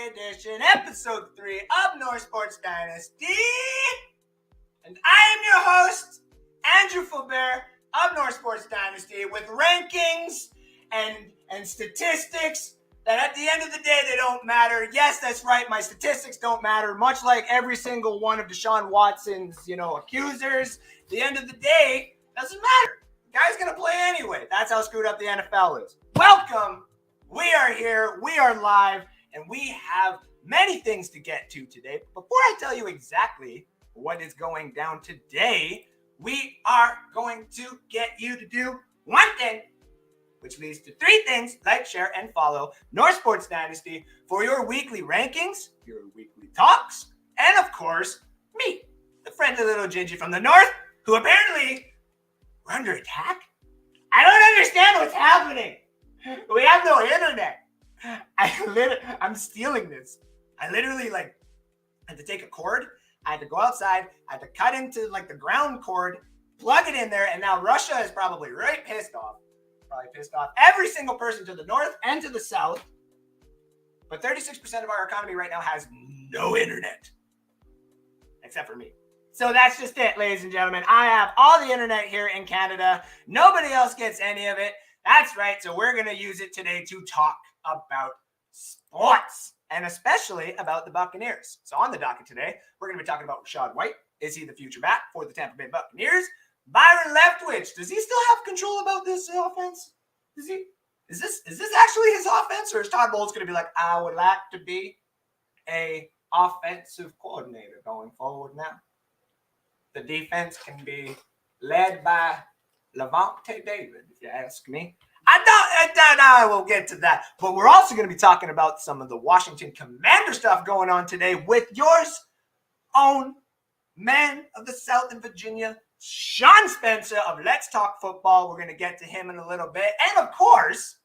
Friday edition, episode 3 of North Sports Dynasty. And I am your host, Andrew Fulbert of North Sports Dynasty, with rankings and statistics that at the end of the day, they don't matter. Yes, that's right, my statistics don't matter, much like every single one of Deshaun Watson's, accusers. At the end of the day, doesn't matter. The guy's going to play anyway. That's how screwed up the NFL is. Welcome. We are here, we are live, and we have many things to get to today. Before I tell you exactly what is going down today, we are going to get you to do one thing, which leads to 3 things: like, share, and follow North Sports Dynasty for your weekly rankings, your weekly talks, and of course, me, the friendly little Gingy from the north, who apparently we're under attack. I don't understand what's happening. We have no internet. I'm stealing this. I literally had to take a cord. I had to go outside. I had to cut into the ground cord, plug it in there, and now Russia is probably pissed off. Every single person to the north and to the south. But 36% of our economy right now has no internet. Except for me. So that's just it, ladies and gentlemen. I have all the internet here in Canada. Nobody else gets any of it. That's right. So we're going to use it today to talk about sports, and especially about the Buccaneers. So on the docket today, we're going to be talking about Rashaad White. Is he the future back for the Tampa Bay Buccaneers? Byron Leftwich, does he still have control about this offense? Is this actually his offense, or is Todd Bowles going to be like, I would like to be a offensive coordinator going forward now? The defense can be led by Levante David, if you ask me. I will get to that. But we're also going to be talking about some of the Washington Commander stuff going on today with yours own man of the South in Virginia, Sean Spencer of Let's Talk Football. We're going to get to him in a little bit. And of course,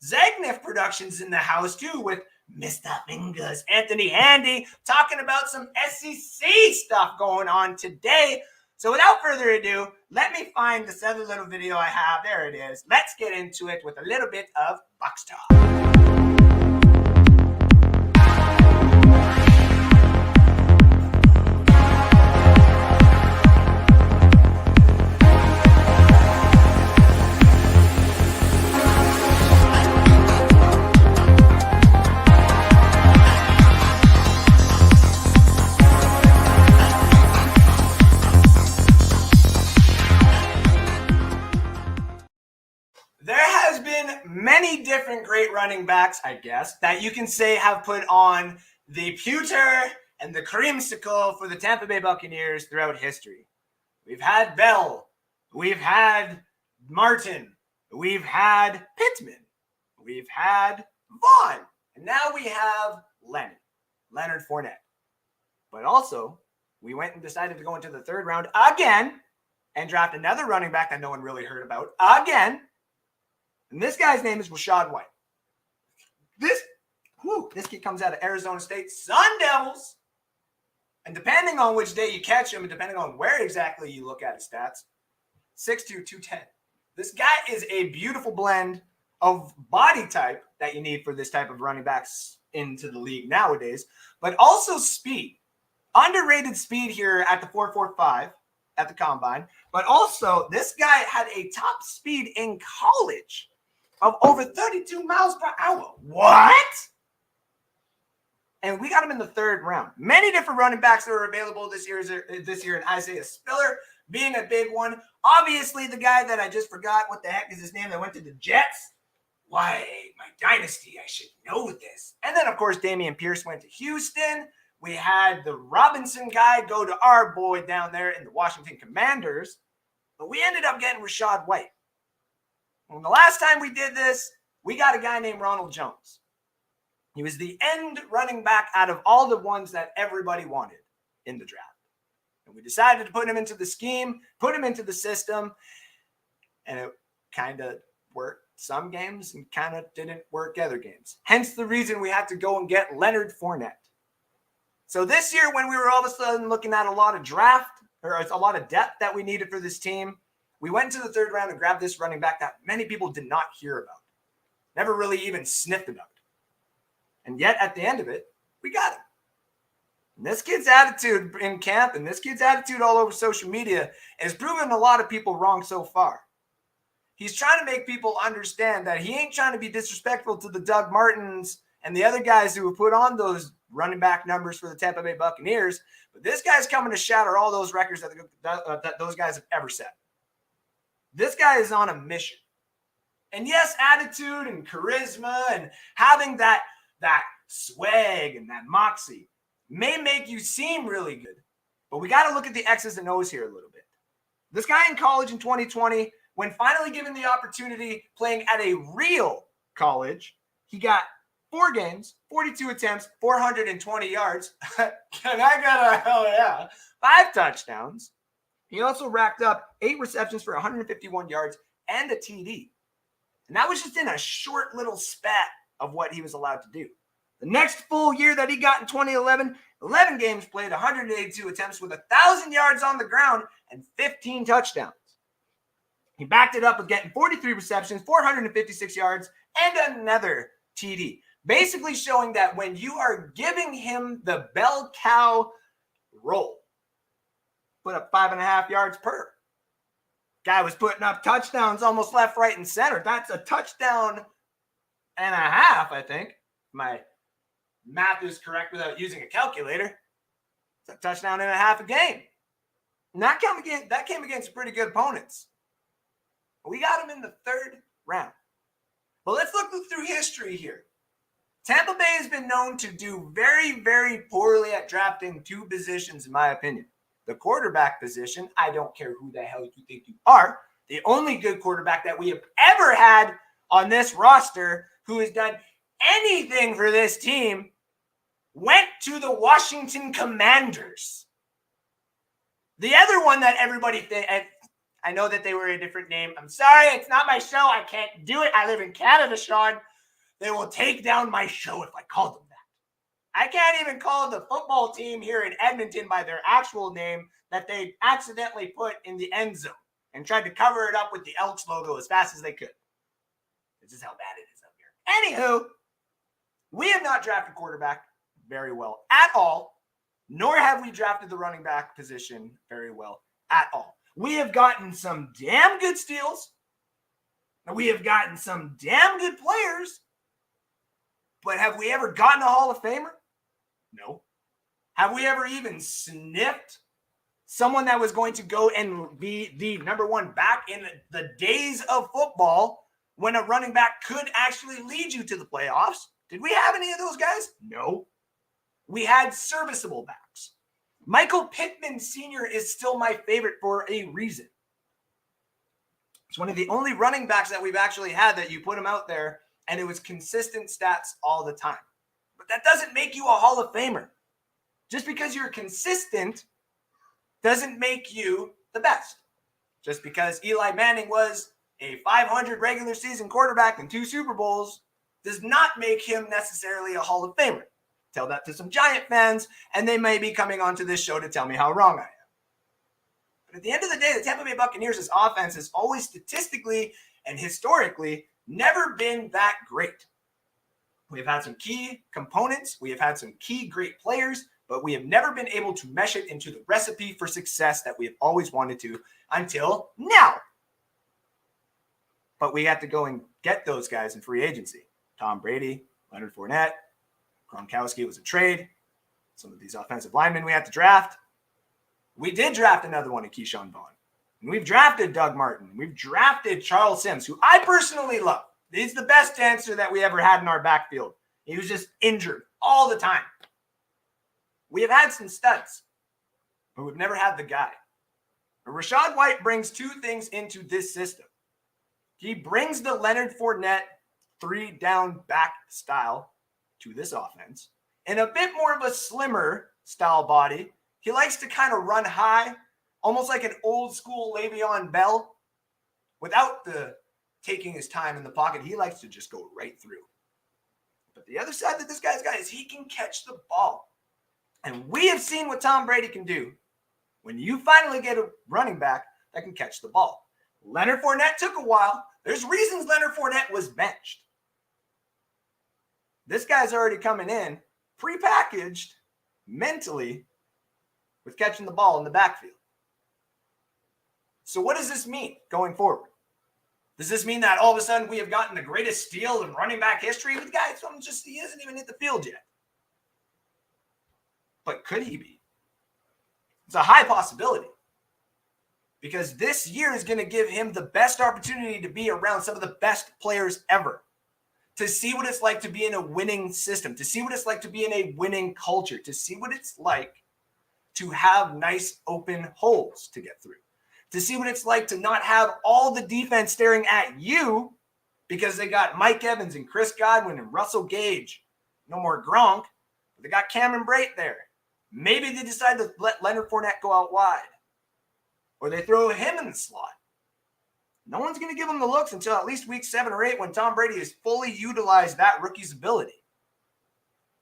Zagnif Productions in the house too, with Mr. Fingers, Anthony Handy, talking about some SEC stuff going on today. So without further ado, let me find this other little video I have. There it is. Let's get into it with a little bit of Bucs Talk. Many different great running backs, I guess, that you can say have put on the pewter and the creamsicle for the Tampa Bay Buccaneers throughout history. We've had Bell, we've had Martin, we've had Pittman, we've had Vaughn, and now we have Leonard Fournette. But also, we went and decided to go into the 3rd round again and draft another running back that no one really heard about again. And this guy's name is Rashaad White. This kid comes out of Arizona State Sun Devils. And depending on which day you catch him, and depending on where exactly you look at his stats, 6'2", 210. This guy is a beautiful blend of body type that you need for this type of running backs into the league nowadays, but also speed. Underrated speed here at the 4.45 at the combine, but also this guy had a top speed in college of over 32 miles per hour. What? And we got him in the 3rd round. Many different running backs that were available this year, and Isaiah Spiller being a big one. Obviously, the guy that I just forgot what the heck is his name that went to the Jets. Why, my dynasty, I should know this. And then, of course, Dameon Pierce went to Houston. We had the Robinson guy go to our boy down there in the Washington Commanders. But we ended up getting Rashaad White. And the last time we did this, we got a guy named Ronald Jones. He was the end running back out of all the ones that everybody wanted in the draft. And we decided to put him into the scheme, put him into the system, and it kind of worked some games and kind of didn't work other games. Hence the reason we had to go and get Leonard Fournette. So this year, when we were all of a sudden looking at a lot of depth that we needed for this team, we went into the 3rd round and grabbed this running back that many people did not hear about, never really even sniffed about. And yet, at the end of it, We got him. And this kid's attitude in camp and this kid's attitude all over social media has proven a lot of people wrong so far. He's trying to make people understand that he ain't trying to be disrespectful to the Doug Martins and the other guys who have put on those running back numbers for the Tampa Bay Buccaneers. But this guy's coming to shatter all those records that those guys have ever set. This guy is on a mission. And yes, attitude and charisma and having that swag and that moxie may make you seem really good. But we got to look at the X's and O's here a little bit. This guy in college in 2020, when finally given the opportunity playing at a real college, he got 4 games, 42 attempts, 420 yards. And I got a hell yeah, 5 touchdowns. He also racked up 8 receptions for 151 yards and a TD. And that was just in a short little spat of what he was allowed to do. The next full year that he got in 2011, 11 games played, 182 attempts with 1,000 yards on the ground and 15 touchdowns. He backed it up with getting 43 receptions, 456 yards, and another TD. Basically showing that when you are giving him the bell cow role, put up 5.5 yards per. Guy was putting up touchdowns almost left, right, and center. That's a touchdown and a half, I think. My math is correct without using a calculator. It's a touchdown and a half a game. And that came against pretty good opponents. We got him in the 3rd round. But let's look through history here. Tampa Bay has been known to do very, very poorly at drafting 2 positions, in my opinion. The quarterback position, I don't care who the hell you think you are. The only good quarterback that we have ever had on this roster who has done anything for this team went to the Washington Commanders. The other one that everybody I know that they were a different name. I'm sorry, it's not my show. I can't do it. I live in Canada, Sean. They will take down my show if I call them that. I can't even call the football team here in Edmonton by their actual name that they accidentally put in the end zone and tried to cover it up with the Elks logo as fast as they could. This is how bad it is up here. Anywho, we have not drafted quarterback very well at all, nor have we drafted the running back position very well at all. We have gotten some damn good steals. We have gotten some damn good players. But have we ever gotten a Hall of Famer? No. Have we ever even sniffed someone that was going to go and be the number 1 back in the days of football when a running back could actually lead you to the playoffs? Did we have any of those guys? No. We had serviceable backs. Michael Pittman Sr. is still my favorite for a reason. It's one of the only running backs that we've actually had that you put him out there and it was consistent stats all the time. But that doesn't make you a Hall of Famer. Just because you're consistent doesn't make you the best. Just because Eli Manning was a 500 regular season quarterback and 2 Super Bowls does not make him necessarily a Hall of Famer. Tell that to some Giant fans, and they may be coming onto this show to tell me how wrong I am. But at the end of the day, the Tampa Bay Buccaneers' offense has always statistically and historically never been that great. We have had some key components. We have had some key great players, but we have never been able to mesh it into the recipe for success that we have always wanted to until now. But we had to go and get those guys in free agency. Tom Brady, Leonard Fournette, Gronkowski was a trade. Some of these offensive linemen we had to draft. We did draft another one in Keyshawn Vaughn. And we've drafted Doug Martin. We've drafted Charles Sims, who I personally love. He's the best dancer that we ever had in our backfield. He was just injured all the time. We have had some studs, but we've never had the guy. And Rashaad White brings 2 things into this system. He brings the Leonard Fournette 3-down back style to this offense and a bit more of a slimmer style body. He likes to kind of run high, almost like an old school Le'Veon Bell without the taking his time in the pocket. He likes to just go right through. But the other side that this guy's got is he can catch the ball. And we have seen what Tom Brady can do when you finally get a running back that can catch the ball. Leonard Fournette took a while. There's reasons Leonard Fournette was benched. This guy's already coming in prepackaged mentally with catching the ball in the backfield. So what does this mean going forward? Does this mean that all of a sudden we have gotten the greatest steal in running back history? The guy, he hasn't even hit the field yet. But could he be? It's a high possibility. Because this year is going to give him the best opportunity to be around some of the best players ever. To see what it's like to be in a winning system. To see what it's like to be in a winning culture. To see what it's like to have nice open holes to get through. To see what it's like to not have all the defense staring at you because they got Mike Evans and Chris Godwin and Russell Gage. No more Gronk. But they got Cameron Brate there. Maybe they decide to let Leonard Fournette go out wide. Or they throw him in the slot. No one's going to give him the looks until at least week 7 or 8 when Tom Brady has fully utilized that rookie's ability.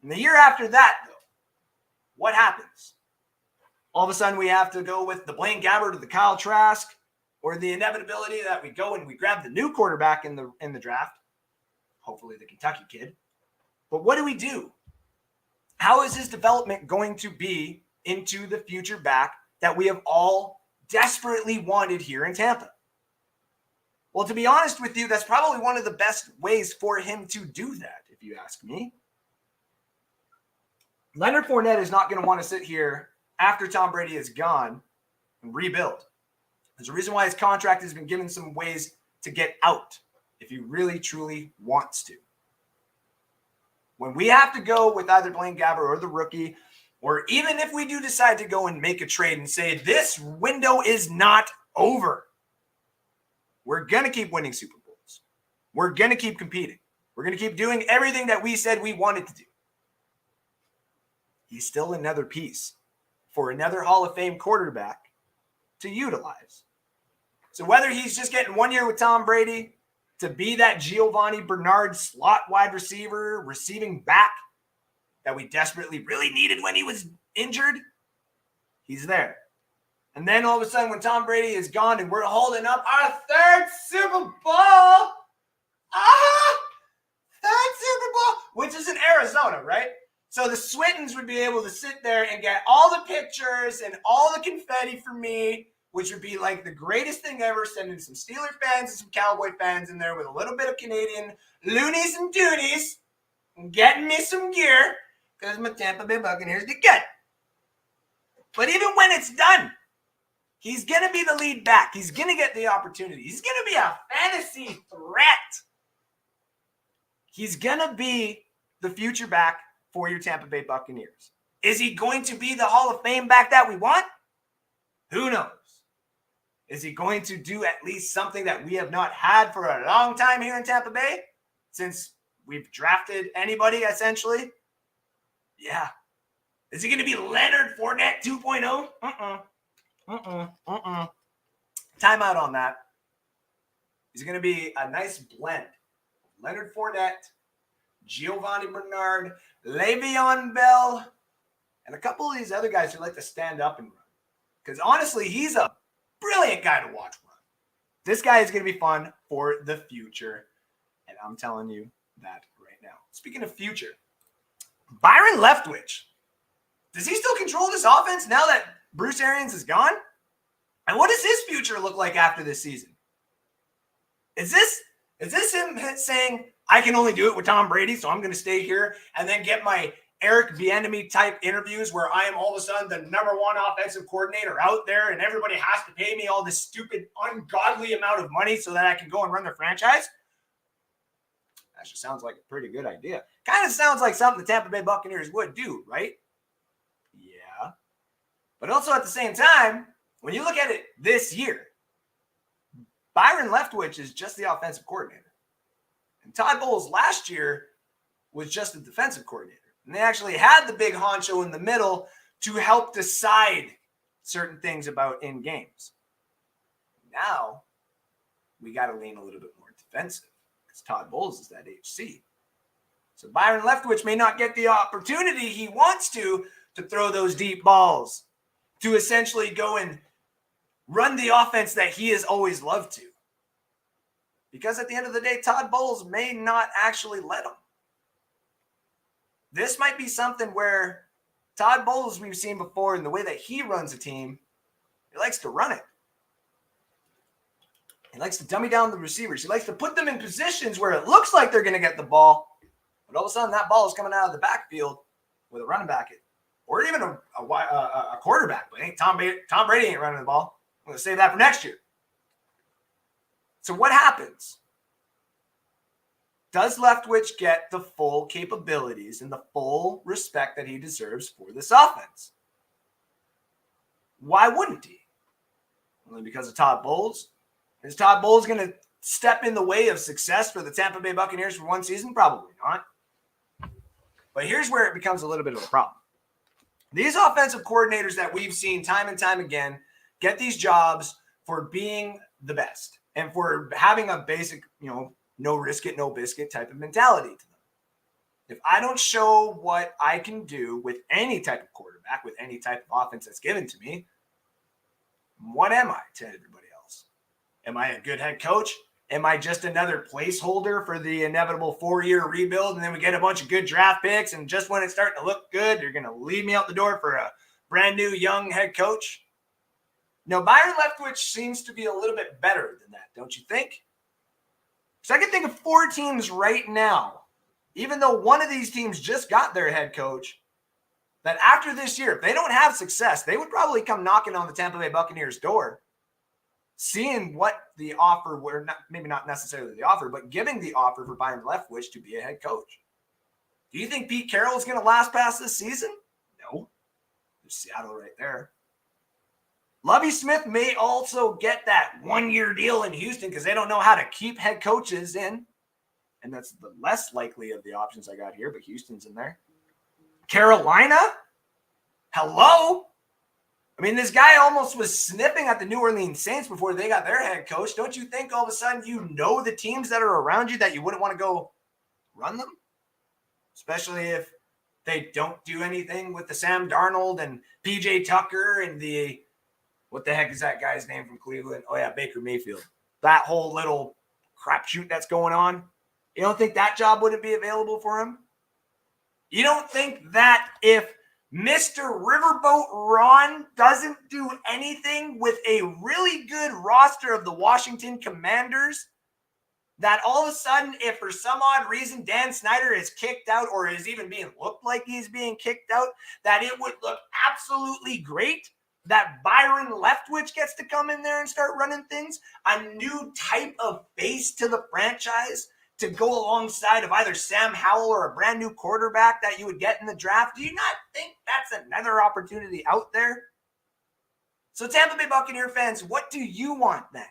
And the year after that, though, what happens? All of a sudden we have to go with the Blaine Gabbert or the Kyle Trask, or the inevitability that we go and we grab the new quarterback in the draft, hopefully the Kentucky kid. But what do we do? How is his development going to be into the future back that we have all desperately wanted here in Tampa? Well, to be honest with you, that's probably one of the best ways for him to do that, if you ask me. Leonard Fournette is not going to want to sit here after Tom Brady is gone and rebuild. There's a reason why his contract has been given some ways to get out if he really, truly wants to. When we have to go with either Blaine Gabbert or the rookie, or even if we do decide to go and make a trade and say this window is not over, we're going to keep winning Super Bowls. We're going to keep competing. We're going to keep doing everything that we said we wanted to do. He's still another piece for another Hall of Fame quarterback to utilize. So whether he's just getting 1 year with Tom Brady to be that Giovanni Bernard slot wide receiver, receiving back that we desperately really needed when he was injured, he's there. And then all of a sudden when Tom Brady is gone and we're holding up our third Super Bowl, third Super Bowl, which is in Arizona, right? So the Swintons would be able to sit there and get all the pictures and all the confetti for me, which would be like the greatest thing ever, sending some Steeler fans and some Cowboy fans in there with a little bit of Canadian loonies and doonies and getting me some gear because my Tampa Bay Buccaneers did good. But even when it's done, he's going to be the lead back. He's going to get the opportunity. He's going to be a fantasy threat. He's going to be the future back for your Tampa Bay Buccaneers. Is he going to be the Hall of Fame back that we want? Who knows? Is he going to do at least something that we have not had for a long time here in Tampa Bay? Since we've drafted anybody, essentially? Yeah. Is he going to be Leonard Fournette 2.0? Timeout on that. He's going to be a nice blend. Leonard Fournette, Giovanni Bernard, Le'Veon Bell, and a couple of these other guys who like to stand up and run. Because honestly, he's a brilliant guy to watch run. This guy is going to be fun for the future. And I'm telling you that right now. Speaking of future, Byron Leftwich. Does he still control this offense now that Bruce Arians is gone? And what does his future look like after this season? Is this him saying, I can only do it with Tom Brady, so I'm going to stay here and then get my Eric Bieniemy type interviews where I am all of a sudden the number one offensive coordinator out there and everybody has to pay me all this stupid, ungodly amount of money so that I can go and run their franchise? That just sounds like a pretty good idea. Kind of sounds like something the Tampa Bay Buccaneers would do, right? Yeah. But also at the same time, when you look at it this year, Byron Leftwich is just the offensive coordinator. And Todd Bowles last year was just the defensive coordinator. And they actually had the big honcho in the middle to help decide certain things about in games. Now, we got to lean a little bit more defensive because Todd Bowles is that HC. So Byron Leftwich may not get the opportunity he wants to throw those deep balls, to essentially go and run the offense that he has always loved to. Because at the end of the day, Todd Bowles may not actually let him. this might be something where Todd Bowles, we've seen before in the way that he runs a team, he likes to run it. He likes to dummy down the receivers. He likes to put them in positions where it looks like they're going to get the ball, but all of a sudden that ball is coming out of the backfield with a running back, or even a quarterback. But Tom Brady ain't running the ball. I'm going to save that for next year. So what happens? Does Leftwich get the full capabilities and the full respect that he deserves for this offense? Why wouldn't he? Only because of Todd Bowles? Is Todd Bowles going to step in the way of success for the Tampa Bay Buccaneers for one season? Probably not. But here's where it becomes a little bit of a problem. These offensive coordinators that we've seen time and time again get these jobs for being the best and for having a basic, no risk it, no biscuit type of mentality to them. If I don't show what I can do with any type of quarterback, with any type of offense that's given to me, what am I to everybody else? Am I a good head coach? Am I just another placeholder for the inevitable 4-year rebuild, and then we get a bunch of good draft picks, and just when it's starting to look good, you're going to leave me out the door for a brand new young head coach? No, Byron Leftwich seems to be a little bit better than that, don't you think? So I can think of 4 teams right now, even though one of these teams just got their head coach, that after this year, if they don't have success, they would probably come knocking on the Tampa Bay Buccaneers' door, seeing what the offer were, maybe not necessarily the offer, but giving the offer for Byron Leftwich to be a head coach. Do you think Pete Carroll is going to last past this season? No. There's Seattle right there. Lovie Smith may also get that 1-year deal in Houston because they don't know how to keep head coaches in. And that's the less likely of the options I got here, but Houston's in there. Carolina? Hello? I mean, this guy almost was sniffing at the New Orleans Saints before they got their head coach. Don't you think all of a sudden the teams that are around you that you wouldn't want to go run them? Especially if they don't do anything with the Sam Darnold and PJ Tucker and what the heck is that guy's name from Cleveland? Oh, yeah, Baker Mayfield. That whole little crapshoot that's going on. You don't think that job wouldn't be available for him? You don't think that if Mr. Riverboat Ron doesn't do anything with a really good roster of the Washington Commanders, that all of a sudden, if for some odd reason Dan Snyder is kicked out or is even being looked like he's being kicked out, that it would look absolutely great that Byron Leftwich gets to come in there and start running things, a new type of face to the franchise to go alongside of either Sam Howell or a brand new quarterback that you would get in the draft. Do you not think that's another opportunity out there? So Tampa Bay Buccaneer fans, what do you want then?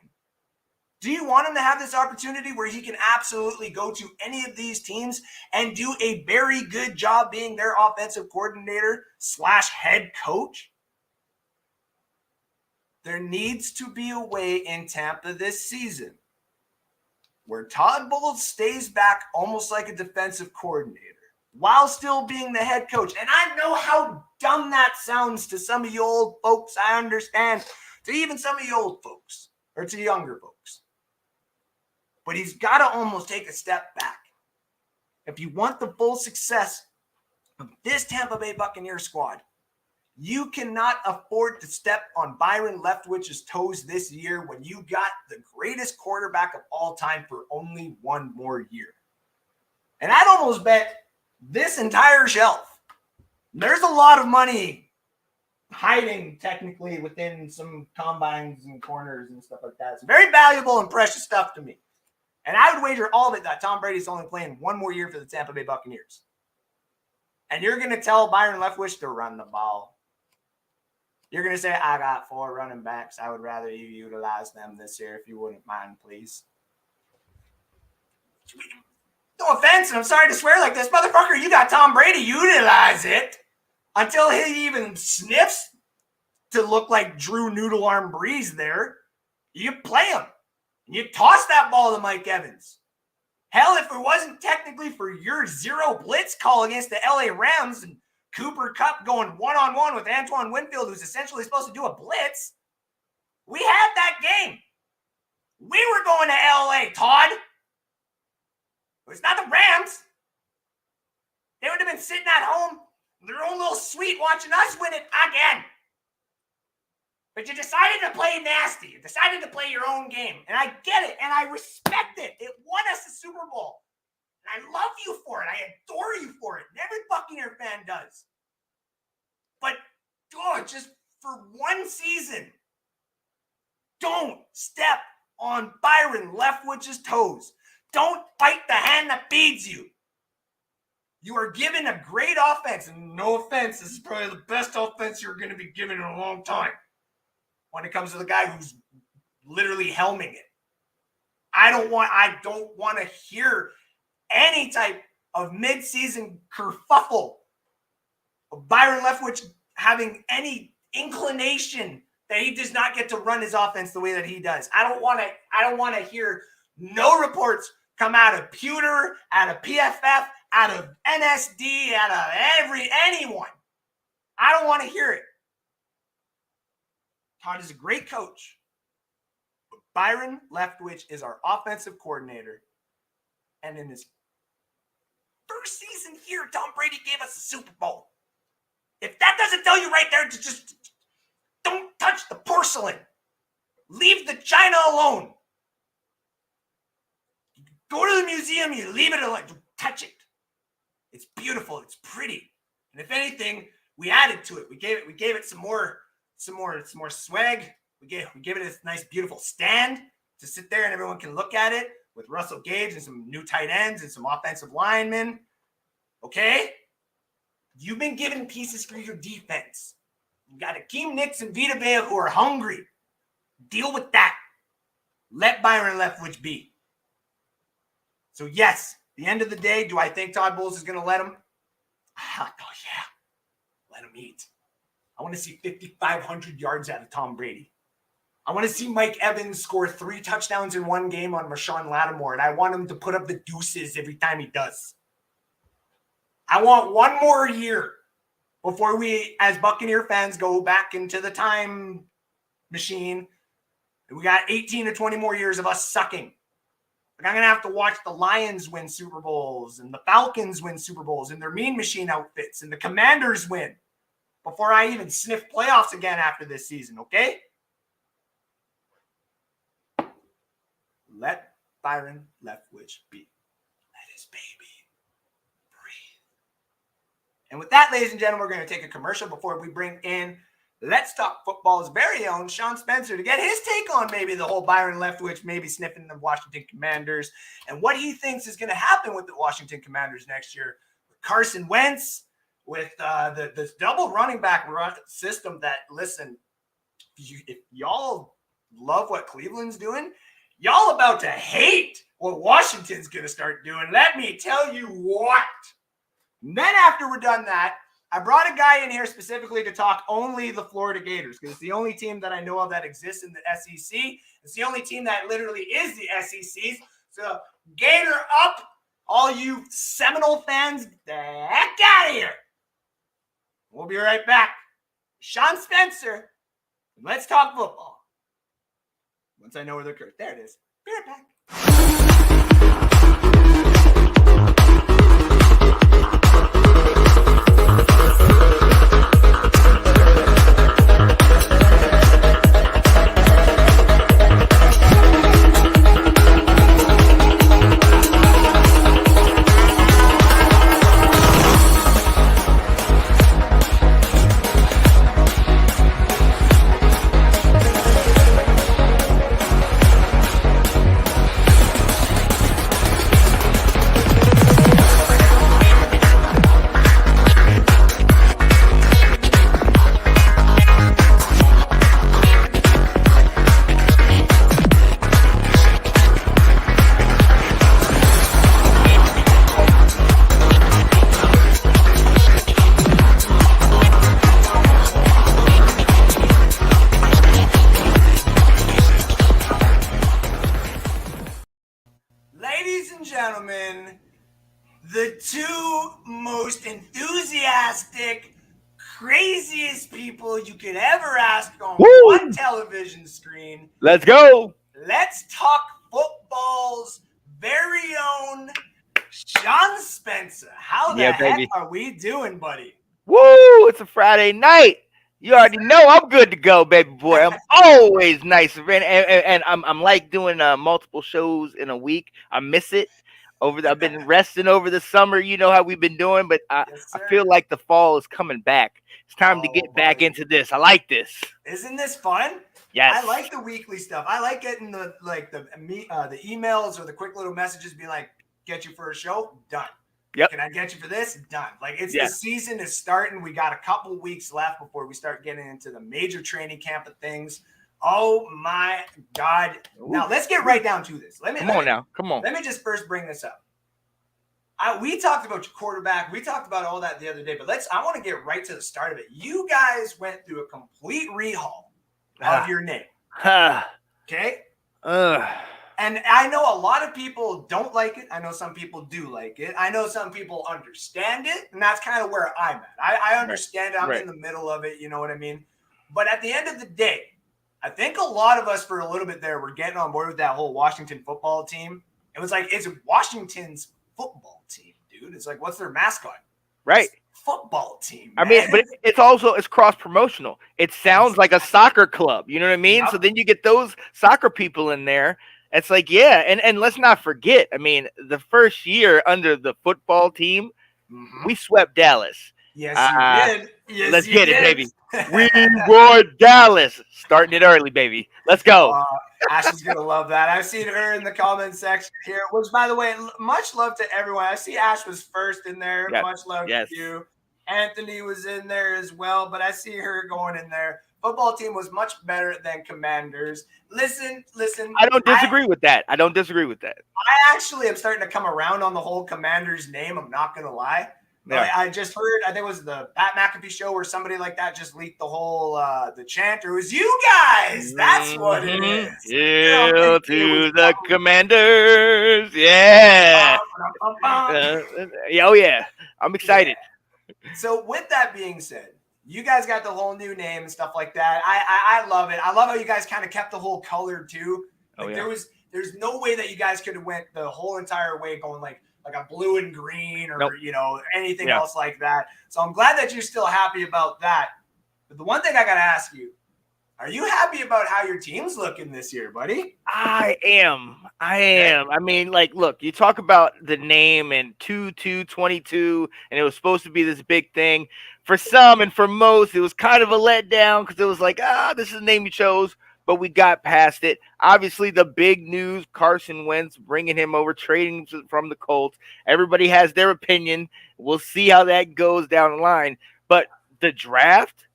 Do you want him to have this opportunity where he can absolutely go to any of these teams and do a very good job being their offensive coordinator / head coach? There needs to be a way in Tampa this season where Todd Bowles stays back almost like a defensive coordinator while still being the head coach. And I know how dumb that sounds to some of you old folks. I understand. To even some of you old folks or to younger folks. But he's got to almost take a step back. If you want the full success of this Tampa Bay Buccaneer squad, you cannot afford to step on Byron Leftwich's toes this year when you got the greatest quarterback of all time for only one more year. And I'd almost bet this entire shelf, there's a lot of money hiding technically within some combines and corners and stuff like that. It's very valuable and precious stuff to me. And I would wager all of it that Tom Brady's only playing one more year for the Tampa Bay Buccaneers. And you're going to tell Byron Leftwich to run the ball. You're going to say, I got 4 running backs. I would rather you utilize them this year if you wouldn't mind, please. No offense, and I'm sorry to swear like this. Motherfucker, you got Tom Brady. Utilize it until he even sniffs to look like Drew Noodle Arm Breeze there. You play him. You toss that ball to Mike Evans. Hell, if it wasn't technically for your zero blitz call against the LA Rams and Cooper Kupp going one-on-one with Antoine Winfield, who's essentially supposed to do a blitz. We had that game. We were going to LA, Todd. It's not the Rams. They would have been sitting at home in their own little suite watching us win it again. But you decided to play nasty. You decided to play your own game. And I get it, and I respect it. It won us a Super Bowl. And I love you for it. I adore you for it. And every Buccaneer fan does. But, just for one season, don't step on Byron Leftwich's toes. Don't bite the hand that feeds you. You are given a great offense. And no offense, this is probably the best offense you're going to be given in a long time. When it comes to the guy who's literally helming it. I don't want to hear any type of mid-season kerfuffle of Byron Leftwich having any inclination that he does not get to run his offense the way that he does. I don't want to hear no reports come out of Pewter, out of PFF, out of NSD, out of anyone. I don't want to hear it. Todd is a great coach. But Byron Leftwich is our offensive coordinator. And in his first season here, Tom Brady gave us a Super Bowl. If that doesn't tell you right there to just don't touch the porcelain. Leave the china alone. Go to the museum, you leave it alone. Don't touch it. It's beautiful. It's pretty. And if anything, we added to it. We gave it some more swag. We gave it a nice, beautiful stand to sit there and everyone can look at it with Russell Gage and some new tight ends and some offensive linemen. Okay? You've been given pieces for your defense. You got Akeem Nicks and Vita Vea who are hungry. Deal with that. Let Byron Leftwich be. So yes, at the end of the day, do I think Todd Bowles is going to let him? Oh yeah. Let him eat. I want to see 5,500 yards out of Tom Brady. I want to see Mike Evans score 3 touchdowns in one game on Rashaad Lattimore, and I want him to put up the deuces every time he does. I want one more year before we, as Buccaneer fans, go back into the time machine. We got 18 to 20 more years of us sucking. Like I'm going to have to watch the Lions win Super Bowls and the Falcons win Super Bowls in their Mean Machine outfits and the Commanders win before I even sniff playoffs again after this season, okay? Let Byron Leftwich be. Let his baby breathe. And with that, ladies and gentlemen, we're going to take a commercial before we bring in Let's Talk Football's very own Sean Spencer to get his take on maybe the whole Byron Leftwich maybe sniffing the Washington Commanders and what he thinks is going to happen with the Washington Commanders next year. With Carson Wentz, with this double running back system that, listen, if y'all love what Cleveland's doing, y'all about to hate what Washington's going to start doing. Let me tell you what. And then after we're done that, I brought a guy in here specifically to talk only the Florida Gators because it's the only team that I know of that exists in the SEC. It's the only team that literally is the SEC's. So Gator up, all you Seminole fans, get the heck out of here. We'll be right back. Sean Spencer, Let's Talk Football. Once I know where they're curved. There it is. Be right back. Gentlemen, the two most enthusiastic, craziest people you could ever ask on one television screen. Let's go. Let's Talk Football's very own Sean Spencer, how the heck are we doing, buddy? Woo! It's a Friday night. You already know I'm good to go, baby boy. I'm always nice, and I'm like doing multiple shows in a week. I miss it. I've been resting over the summer. You know how we've been doing, but I feel like the fall is coming back. It's time to get back into this. I like this. Isn't this fun? Yes. I like the weekly stuff. I like getting the emails or the quick little messages being like, get you for a show? Done. Yep. Can I get you for this? Done. Like the season is starting. We got a couple weeks left before we start getting into the major training camp of things. Oh my God. Ooh. Now let's get right down to this. Come on. Let me just first bring this up. We talked about your quarterback. We talked about all that the other day, but I want to get right to the start of it. You guys went through a complete rehaul of your name. Okay? And I know a lot of people don't like it. I know some people do like it. I know some people understand it, and that's kind of where I'm at. I understand it. I'm in the middle of it. You know what I mean? But at the end of the day, I think a lot of us for a little bit there were getting on board with that whole Washington football team. It was like, it's Washington's football team, dude. It's like, what's their mascot? Right. Football team, man. I mean, but it's cross promotional. It sounds like a soccer club. You know what I mean? Yep. So then you get those soccer people in there. It's like, yeah, and let's not forget, I mean, the first year under the football team, we swept Dallas. Yes, you did. Yes, let's get it, baby. We were Dallas. Starting it early, baby. Let's go. Ash is going to love that. I've seen her in the comment section here, which, by the way, much love to everyone. I see Ash was first in there. Yep. Much love to you. Anthony was in there as well, but I see her going in there. Football team was much better than Commanders. Listen. I don't disagree with that. I actually am starting to come around on the whole Commanders name. I'm not going to lie. Yeah. I just heard, I think it was the Pat McAfee show where somebody like that just leaked the whole, the chant. It was you guys. That's what it is. Hail to the Commanders. Yeah. Oh, yeah. I'm excited. Yeah. So with that being said, you guys got the whole new name and stuff like that. I love it. I love how you guys kind of kept the whole color too. Like there's no way that you guys could have went the whole entire way going like a blue and green or anything else like that. So I'm glad that you're still happy about that. But the one thing I gotta ask you, are you happy about how your team's looking this year, buddy? I am. I mean, like, look, you talk about the name and 22, and it was supposed to be this big thing. For some and for most, it was kind of a letdown because it was like, this is the name you chose, but we got past it. Obviously, the big news, Carson Wentz, bringing him over, trading from the Colts. Everybody has their opinion. We'll see how that goes down the line. But the draft,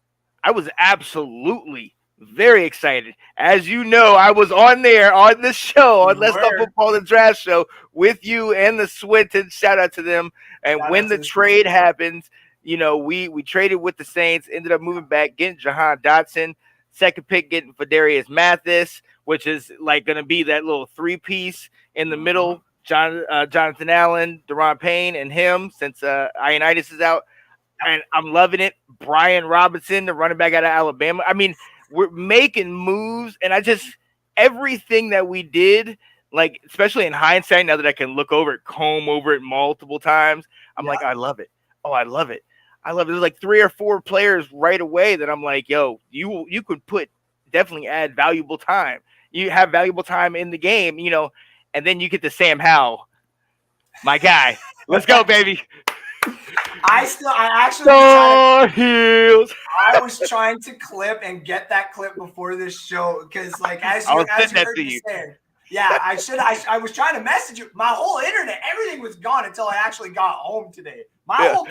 I was absolutely very excited. As you know, I was on this show, on Let's Talk Football, the draft show, with you and the Swintons. Shout out to them. And when the trade happens, you know, we traded with the Saints, ended up moving back, getting Jahan Dotson. Second pick, getting Fadarius Mathis, which is like going to be that little three-piece in the middle. Jonathan Allen, Deron Payne, and him, since Ioannidis is out. And I'm loving it. Brian Robinson, the running back out of Alabama. I mean, we're making moves, and everything that we did, like, especially in hindsight, now that I can look over it, comb over it multiple times, I'm like, I love it. Oh, I love it. There's like 3 or 4 players right away that I'm like, yo, you could definitely add valuable time. You have valuable time in the game, you know, and then you get to Sam Howell, my guy. Let's go, baby. I was trying to clip and get that clip before this show because, like, as you heard me saying, yeah, I was trying to message you. My whole internet, everything was gone until I actually got home today. My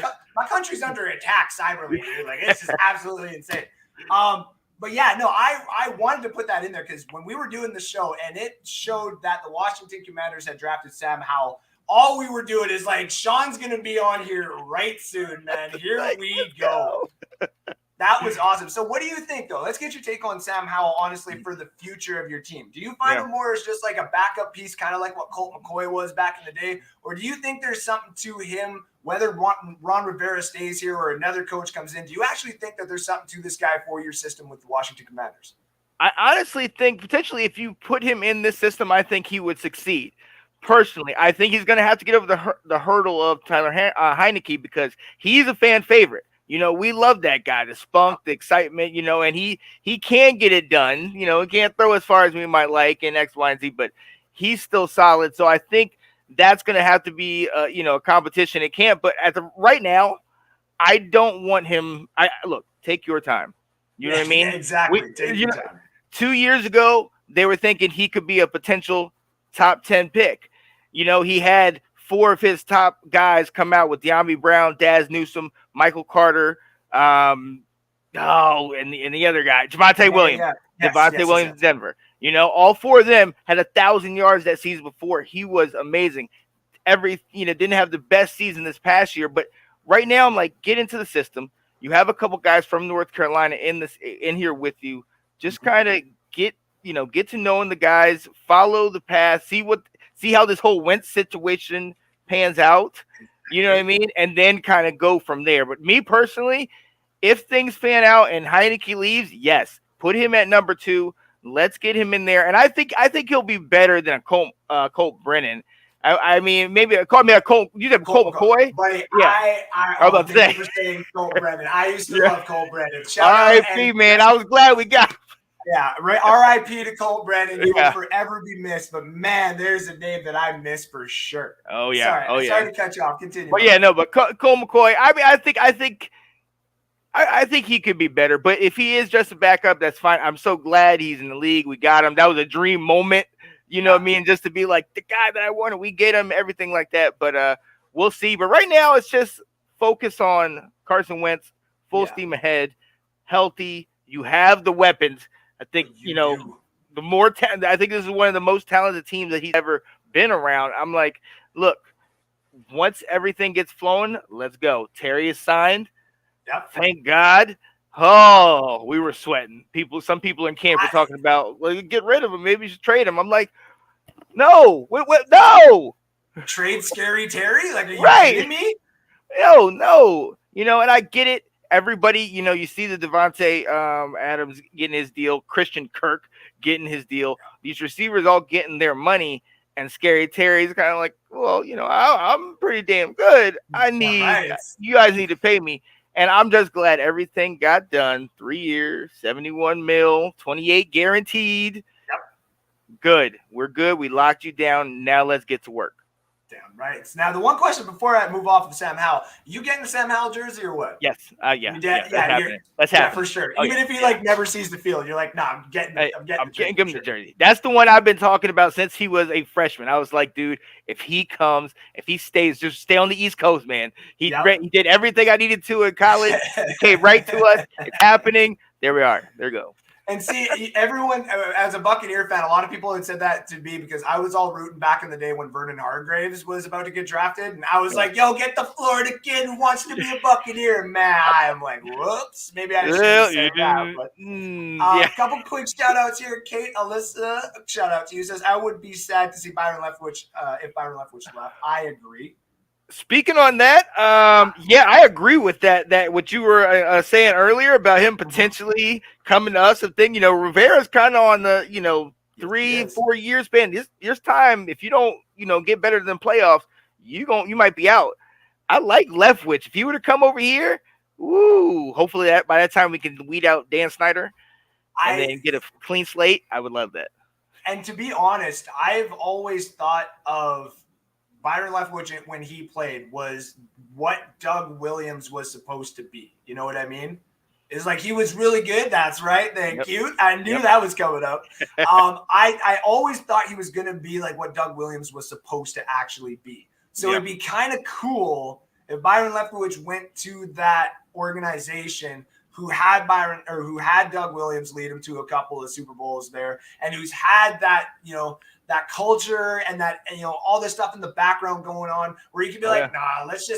country's under attack cyberly, dude. Like, it's just absolutely insane. But yeah, no, I wanted to put that in there because when we were doing the show and it showed that the Washington Commanders had drafted Sam Howell, all we were doing is like, Sean's going to be on here right soon, man. Here we go. That was awesome. So what do you think, though? Let's get your take on Sam Howell, honestly, for the future of your team. Do you find him more as just like a backup piece, kind of like what Colt McCoy was back in the day? Or do you think there's something to him, whether Ron Rivera stays here or another coach comes in? Do you actually think that there's something to this guy for your system with the Washington Commanders? I honestly think potentially if you put him in this system, I think he would succeed. personally, I think he's going to have to get over the hurdle of Tyler Heineke because he's a fan favorite. We love that guy, the spunk, the excitement, and he can get it done. He can't throw as far as we might like in X, Y, and Z, but he's still solid. So I think that's going to have to be, a competition. It can't. But right now, I don't want him. Look, take your time. You know what I mean? Yeah, exactly. Take your time. 2 years ago, they were thinking he could be a potential top 10 pick. He had 4 of his top guys come out with De'Ami Brown, Daz Newsome, Michael Carter, and the other guy, Javonte Williams. Yeah. Javonte Williams, Denver. All 4 of them had 1,000 yards that season before. He was amazing. Didn't have the best season this past year, but right now I'm like, get into the system. You have a couple guys from North Carolina in here with you. Just kind of get to knowing the guys, follow the path, see how this whole Wentz situation pans out. You know what I mean? And then kind of go from there. But me personally, if things pan out and Heineke leaves, yes, put him at number 2. Let's get him in there. And I think he'll be better than a Colt Brennan. I mean, maybe call me a Colt. You said Colt McCoy? Buddy, yeah. I was about to say. Saying Colt Brennan. I used to love Colt Brennan. R.I.P., man. I was glad we got him. Yeah, R.I.P. to Colt Brennan. He will forever be missed. But man, there's a name that I miss for sure. Oh yeah. Sorry to cut you off. Continue. But yeah, no. But Colt McCoy. I mean, I think he could be better. But if he is just a backup, that's fine. I'm so glad he's in the league. We got him. That was a dream moment. You know what I mean? Just to be like the guy that I wanted. We get him. Everything like that. But we'll see. But right now, it's just focus on Carson Wentz. Full steam ahead. Healthy. You have the weapons. I think, the more I think this is one of the most talented teams that he's ever been around. I'm like, look, once everything gets flowing, let's go. Terry is signed. Yep. Thank God. Oh, we were sweating. Some people in camp were talking about, well, get rid of him. Maybe you should trade him. I'm like, no, no. Trade Scary Terry? Like, are you kidding me? No. And I get it. Everybody, you see the Devontae Adams getting his deal, Christian Kirk getting his deal. These receivers all getting their money, and Scary Terry's kind of like, well, I'm pretty damn good. You guys need to pay me. And I'm just glad everything got done. 3 years, 71 mil, 28 guaranteed. Yep. Good. We're good. We locked you down. Now let's get to work. Damn right. Now, the one question before I move off of Sam Howell, you getting the Sam Howell jersey or what? Yes. Yeah. That's happening. Yeah, for sure. Even if he never sees the field, you're like, nah, I'm getting him the jersey. That's the one I've been talking about since he was a freshman. I was like, dude, if he stays, just stay on the East Coast, man. He did everything I needed to in college. He came right to us. It's happening. There we are. There we go. And see, everyone, as a Buccaneer fan, a lot of people had said that to me because I was all rooting back in the day when Vernon Hargreaves was about to get drafted. And I was like, yo, get the Florida kid who wants to be a Buccaneer. Man, I'm like, whoops. Maybe I shouldn't say that. But a couple quick shout-outs here. Kate Alyssa, shout-out to you, says, I would be sad to see Byron Leftwich if Byron Leftwich left. I agree. Speaking on that, I agree with that. That what you were saying earlier about him potentially coming to us. The thing, Rivera's kind of on the 3-4 year span. This time, if you don't get better than playoffs, you might be out. I like Leftwich. If he were to come over here, hopefully by that time we can weed out Dan Snyder and then get a clean slate. I would love that. And to be honest, I've always thought of Byron Leftwich, when he played, was what Doug Williams was supposed to be. You know what I mean? It's like he was really good. That's right. Thank you. I knew that was coming up. I always thought he was going to be like what Doug Williams was supposed to actually be. So it'd be kind of cool if Byron Leftwich went to that organization who had Doug Williams lead him to a couple of Super Bowls there, and who's had that, that culture and that, all this stuff in the background going on where you could be nah, let's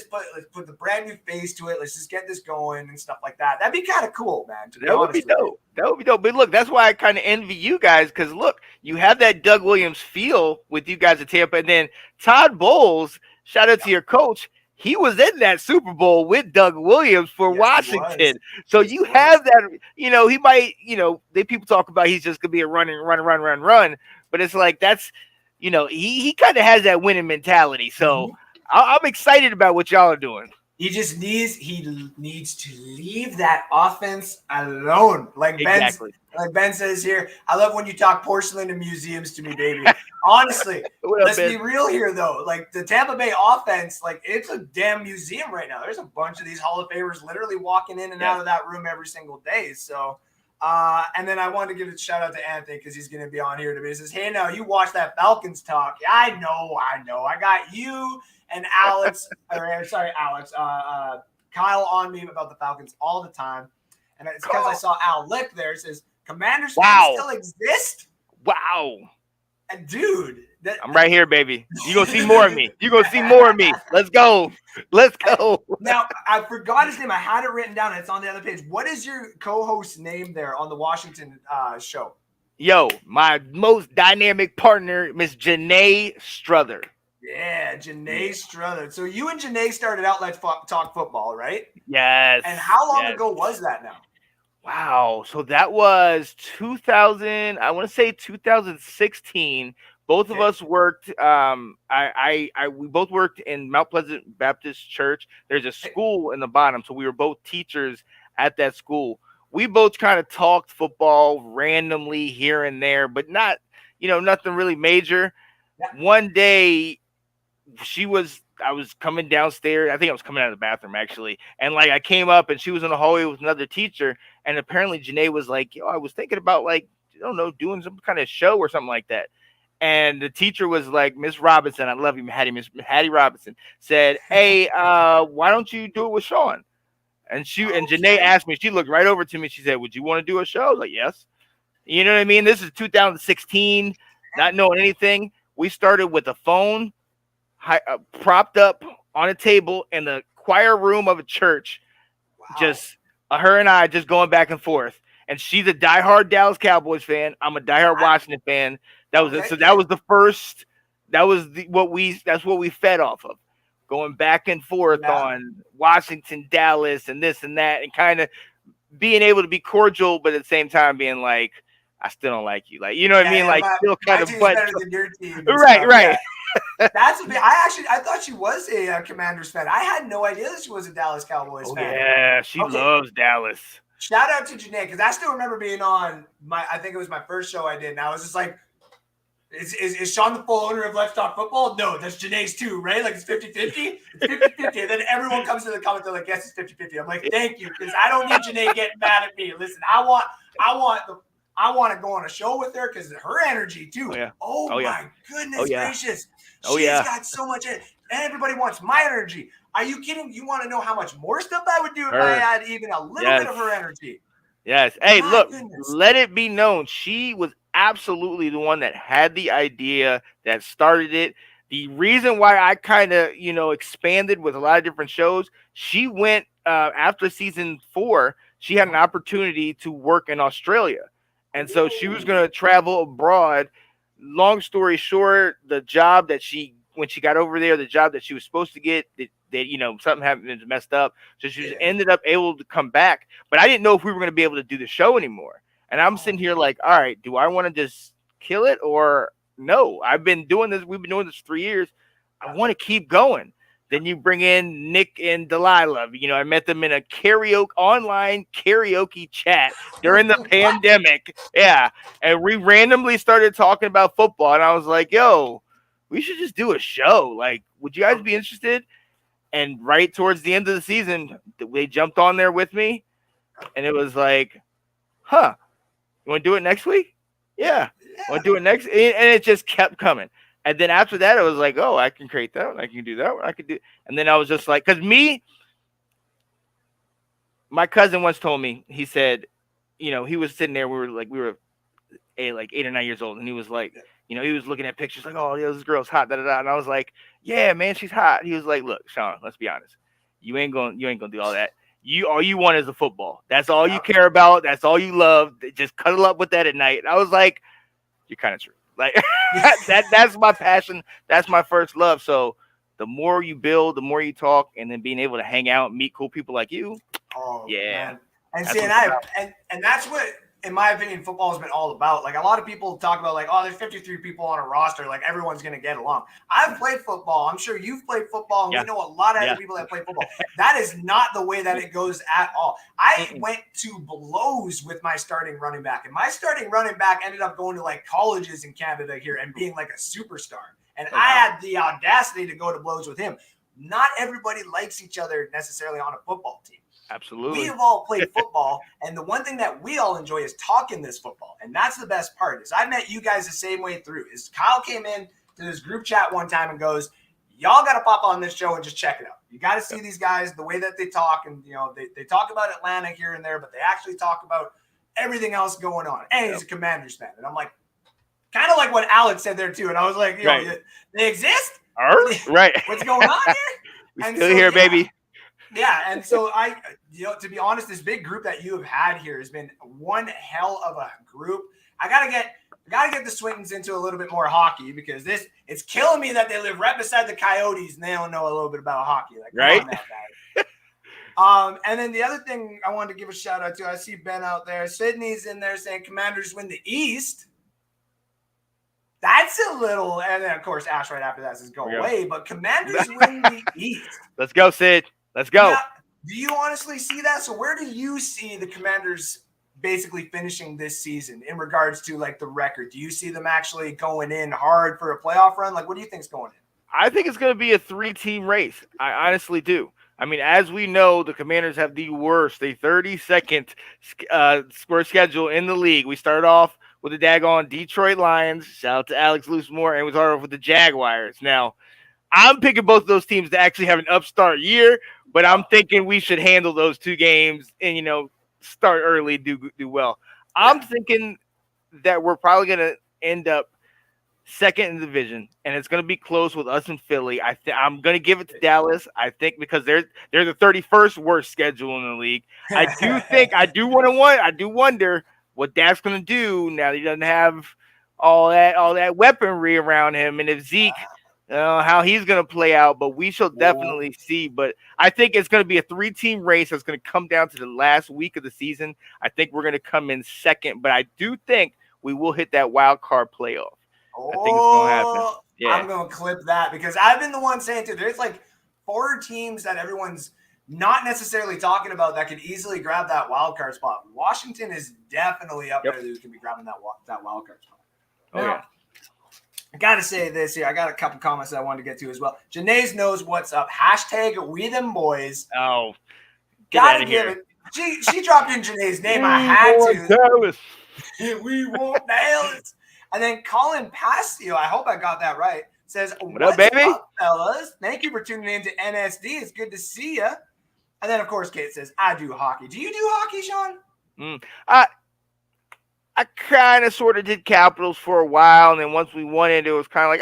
put the brand new face to it. Let's just get this going and stuff like that. That'd be kind of cool, man. That would be dope. That would be dope. But look, that's why I kind of envy you guys. Cause look, you have that Doug Williams feel with you guys at Tampa, and then Todd Bowles, shout out to your coach. He was in that Super Bowl with Doug Williams for Washington. So you have that, he might, people talk about he's just going to be a run. But it's like, that's, he kind of has that winning mentality. So I'm excited about what y'all are doing. He needs to leave that offense alone. Like Ben says here, I love when you talk porcelain and museums to me, baby. Honestly, let's be real here, though. Like the Tampa Bay offense, like it's a damn museum right now. There's a bunch of these Hall of Famers literally walking in and out of that room every single day. So, and then I wanted to give a shout out to Anthony because he's going to be on here today. He says, "Hey, now you watch that Falcons talk." Yeah, I know. I got you and Alex. Kyle on me about the Falcons all the time. And it's because I saw Al Lick there. It says, Commanders still exist? Wow. And dude. I'm right here, baby. You're going to see more of me. Let's go. Now, I forgot his name. I had it written down. It's on the other page. What is your co-host's name there on the Washington show? Yo, my most dynamic partner, Miss Janae Struther. Yeah, Janae Struther. So you and Janae started out Let's Talk Football, right? Yes. And how long ago was that now? Wow. So that was 2000. I want to say 2016. Both of us worked. We both worked in Mount Pleasant Baptist Church. There's a school in the bottom, so we were both teachers at that school. We both kind of talked football randomly here and there, but not, nothing really major. Yeah. One day, I was coming downstairs. I think I was coming out of the bathroom actually. And I came up and she was in the hallway with another teacher. And apparently Janae was like, I was thinking about doing some kind of show or something like that. And the teacher was like, Miss Robinson, I love you, Miss Hattie Robinson, said, hey, why don't you do it with Sean? And Janae asked me, she looked right over to me. She said, would you want to do a show? I was like, yes. You know what I mean? This is 2016, not knowing anything. We started with a phone propped up on a table in the choir room of a church. Wow. Just her and I just going back and forth. And she's a diehard Dallas Cowboys fan. I'm a diehard Washington fan. That was it. So that was the first. That's what we fed off of, going back and forth on Washington, Dallas, and this and that, and kind of being able to be cordial, but at the same time being like, I still don't like you. Like, you know what I mean? Like, still kind of better than your team. Right. Yeah. I thought she was a Commanders fan. I had no idea that she was a Dallas Cowboys fan. Yeah, she loves Dallas. Shout out to Janae, because I still remember being on I think it was my first show I did, and I was just like, is Sean the full owner of Let's Talk Football? No, that's Janae's too, right? Like it's 50-50? It's 50-50. And then everyone comes to the comments, they're like, yes, it's 50-50. I'm like, thank you, because I don't need Janae getting mad at me. Listen, I want to go on a show with her because her energy too. My goodness gracious. She's got so much energy. And everybody wants my energy. Are you kidding? You want to know how much more stuff I would do if I had even a little bit of her energy? Yes. Hey, look, let it be known. She was absolutely the one that had the idea, that started it. The reason why I kind of, expanded with a lot of different shows, she went after season 4, she had an opportunity to work in Australia. And so she was going to travel abroad. Long story short, the job that when she got over there, the job that she was supposed to get, something happened, messed up. So she ended up able to come back. But I didn't know if we were going to be able to do the show anymore. And I'm sitting here like, all right, do I want to just kill it or no? We've been doing this for 3 years. I want to keep going. Then you bring in Nick and Delilah. I met them in a online karaoke chat during the pandemic. Yeah. And we randomly started talking about football. And I was like, yo, we should just do a show. Like, would you guys be interested? And right towards the end of the season, they jumped on there with me. And it was like, you want to do it next week? Yeah. Want to do it next? And it just kept coming. And then after that, it was like, oh, I can create that one. I can do that one. I could do. And then I was just like, because my cousin once told me, he said, he was sitting there. We were 8 or 9 years old. And he was like, he was looking at pictures like, oh, yeah, this girl's hot. Da, da, da. And I was like, yeah, man, she's hot. He was like, look, Sean, let's be honest. You ain't gonna do all that. All you want is the football. That's all you care about. That's all you love. Just cuddle up with that at night. And I was like, you're kind of true. Like that's my passion. That's my first love. So the more you build, the more you talk, and then being able to hang out, meet cool people like you. Oh, yeah. Man. And see, and that's what in my opinion, football has been all about. Like, a lot of people talk about, like, oh, there's 53 people on a roster. Like, everyone's going to get along. I've played football. I'm sure you've played football, and we know a lot of other people that play football. That is not the way that it goes at all. I went to blows with my starting running back, and my starting running back ended up going to, like, colleges in Canada here and being, like, a superstar. And I had the audacity to go to blows with him. Not everybody likes each other necessarily on a football team. Absolutely. We have all played football, and the one thing that we all enjoy is talking this football, and that's the best part. Is I met you guys the same way through. Is Kyle came in to this group chat one time and goes, "Y'all got to pop on this show and just check it out. You got to see these guys, the way that they talk, and they talk about Atlanta here and there, but they actually talk about everything else going on." And he's a Commanders fan, and I'm like, kind of like what Alex said there too, and I was like, they exist, right? What's going on here? We still here, baby. Yeah, and so to be honest, this big group that you have had here has been one hell of a group. I gotta get the Swintons into a little bit more hockey, because it's killing me that they live right beside the Coyotes and they don't know a little bit about hockey. Like, right? Come on now, guys. And then the other thing I wanted to give a shout out to, I see Ben out there. Sydney's in there saying Commanders win the East. That's a little, and then of course Ash right after that says go away. But Commanders win the East. Let's go, Sid. Let's go. Now, do you honestly see that? So where do you see the Commanders basically finishing this season in regards to, like, the record? Do you see them actually going in hard for a playoff run? Like, what do you think's going in? I think it's going to be a 3-team race. I honestly do. I mean, as we know, the Commanders have the 32nd score schedule in the league. We start off with the daggone Detroit Lions. Shout out to Alex Loosemore. And we start off with the Jaguars. Now, I'm picking both of those teams to actually have an upstart year, but I'm thinking we should handle those two games and, start early, do well. I'm thinking that we're probably going to end up second in the division, and it's going to be close with us and Philly. I'm going to give it to Dallas, I think, because they're the 31st worst schedule in the league. I do wonder what Dak's going to do now that he doesn't have all that weaponry around him, and if Zeke – how he's going to play out, but we shall definitely see. But I think it's going to be a 3-team race that's going to come down to the last week of the season. I think we're going to come in second, but I do think we will hit that wild card playoff. I think it's going to happen. Yeah. I'm going to clip that, because I've been the one saying too, there's like 4 teams that everyone's not necessarily talking about that could easily grab that wild card spot. Washington is definitely up there who can be grabbing that wild card spot. Yeah. I got to say this here. I got a couple comments that I wanted to get to as well. Janae's knows what's up. # we them boys. Oh, gotta give it. She dropped in Janae's name. I had to. Dallas. We want Dallas. And then Colin Pastio, I hope I got that right, says, What up, baby? Up, fellas? Thank you for tuning in to NSD. It's good to see you. And then, of course, Kate says, I do hockey. Do you do hockey, Sean? I kind of sort of did Capitals for a while, and then once we won it was kind of like,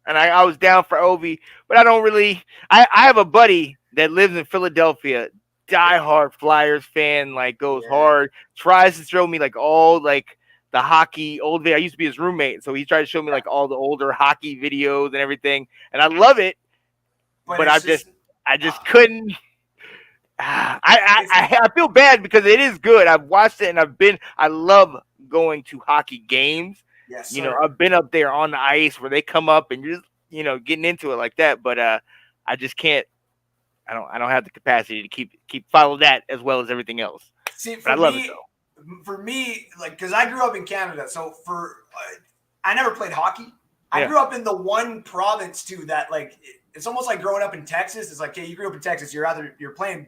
and I was down for Ovi, but I don't really – I have a buddy that lives in Philadelphia, diehard Flyers fan, like goes hard, tries to show me like all like the hockey old – I used to be his roommate, so he tried to show me like all the older hockey videos and everything, and I love it, but I just couldn't – I feel bad because it is good. I've watched it and I love going to hockey games. Yes, I've been up there on the ice where they come up and you're just, getting into it like that. But I just can't. I don't have the capacity to keep follow that as well as everything else. See, I love it though. For me, like, because I grew up in Canada, so I never played hockey. I grew up in the one province too that, like, it's almost like growing up in Texas. It's like, hey, you grew up in Texas. You're playing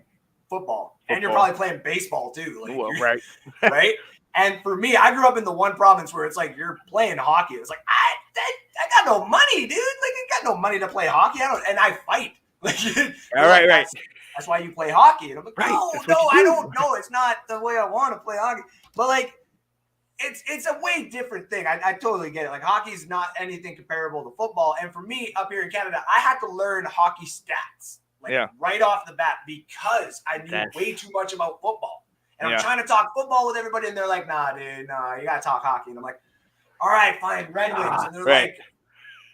football, and you're probably playing baseball too. Like, right. Right. And for me, I grew up in the one province where it's like you're playing hockey. It's like I got no money, dude. Like, I got no money to play hockey. I fight. Like, right. That's why you play hockey. And I'm like, right. no, I don't know. It's not the way I want to play hockey. But like, it's a way different thing. I totally get it. Like, hockey's not anything comparable to football. And for me up here in Canada, I had to learn hockey stats. Right off the bat, because I knew way too much about football. And I'm trying to talk football with everybody, and they're like, nah, dude, nah, you got to talk hockey. And I'm like, all right, fine, Red Wings. And they're like,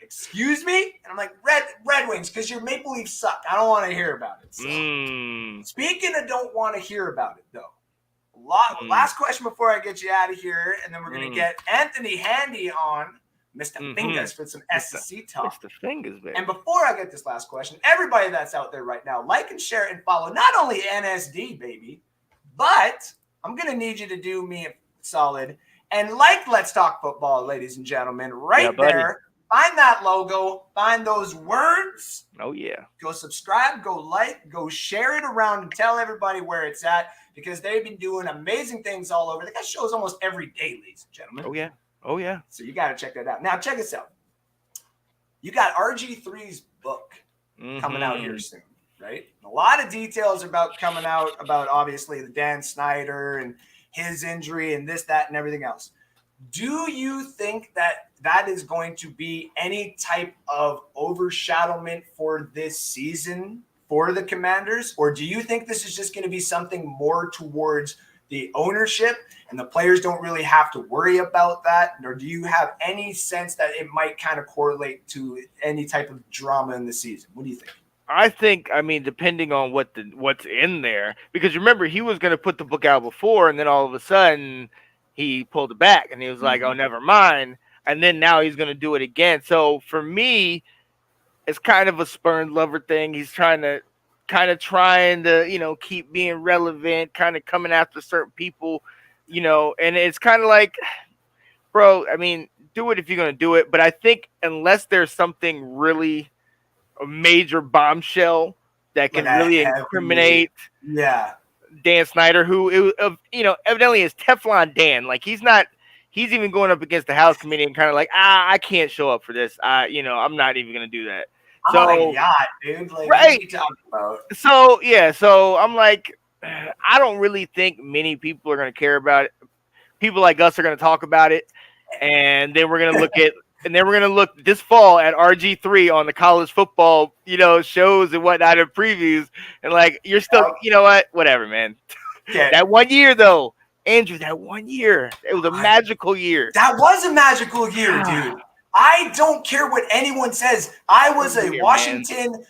excuse me? And I'm like, Red Wings, because your Maple Leafs suck. I don't want to hear about it. So, speaking of don't want to hear about it, though, Last question before I get you out of here, and then we're going to get Anthony Handy on, Mr. Fingers, for some SEC talk. Mr. Fingers, baby. And before I get this last question, everybody that's out there right now, like and share and follow not only NSD, baby, but I'm going to need you to do me a solid and like Let's Talk Football, ladies and gentlemen, right there. Find that logo, find those words. Oh, yeah. Go subscribe, go like, go share it around and tell everybody where it's at because they've been doing amazing things all over. They got shows almost every day, ladies and gentlemen. Oh, yeah. Oh, yeah. So you got to check that out. Now, check this out. You got RG3's book coming out here soon, right? A lot of details about coming out about, obviously, the Dan Snyder and his injury and this, that, and everything else. Do you think that that is going to be any type of overshadowment for this season for the Commanders? Or do you think this is just going to be something more towards the ownership and the players don't really have to worry about that? Or do you have any sense that it might kind of correlate to any type of drama in the season? What do you think? I think, depending on what's in there, because remember, he was going to put the book out before, and then all of a sudden he pulled it back, and he was like, oh, never mind. And then now he's going to do it again. So for me, it's kind of a spurned lover thing. He's trying to keep being relevant, kind of coming after certain people, and it's kind of like, bro, do it if you're going to do it. But I think unless there's something really a major bombshell that can really incriminate Dan Snyder, who evidently is Teflon Dan. Like he's even going up against the House committee and kind of like, I can't show up for this. I'm not even going to do that. I'm on a yacht, dude. Like, right. What are you talking about? So I'm like, I don't really think many people are going to care about it. People like us are going to talk about it, and then we're going to look this fall at RG3 on the college football, shows and whatnot and previews, and like you're still, whatever, man. Okay. That 1 year though, Andrew, that 1 year, it was a magical year. That was a magical year, dude. I don't care what anyone says. I was a Washington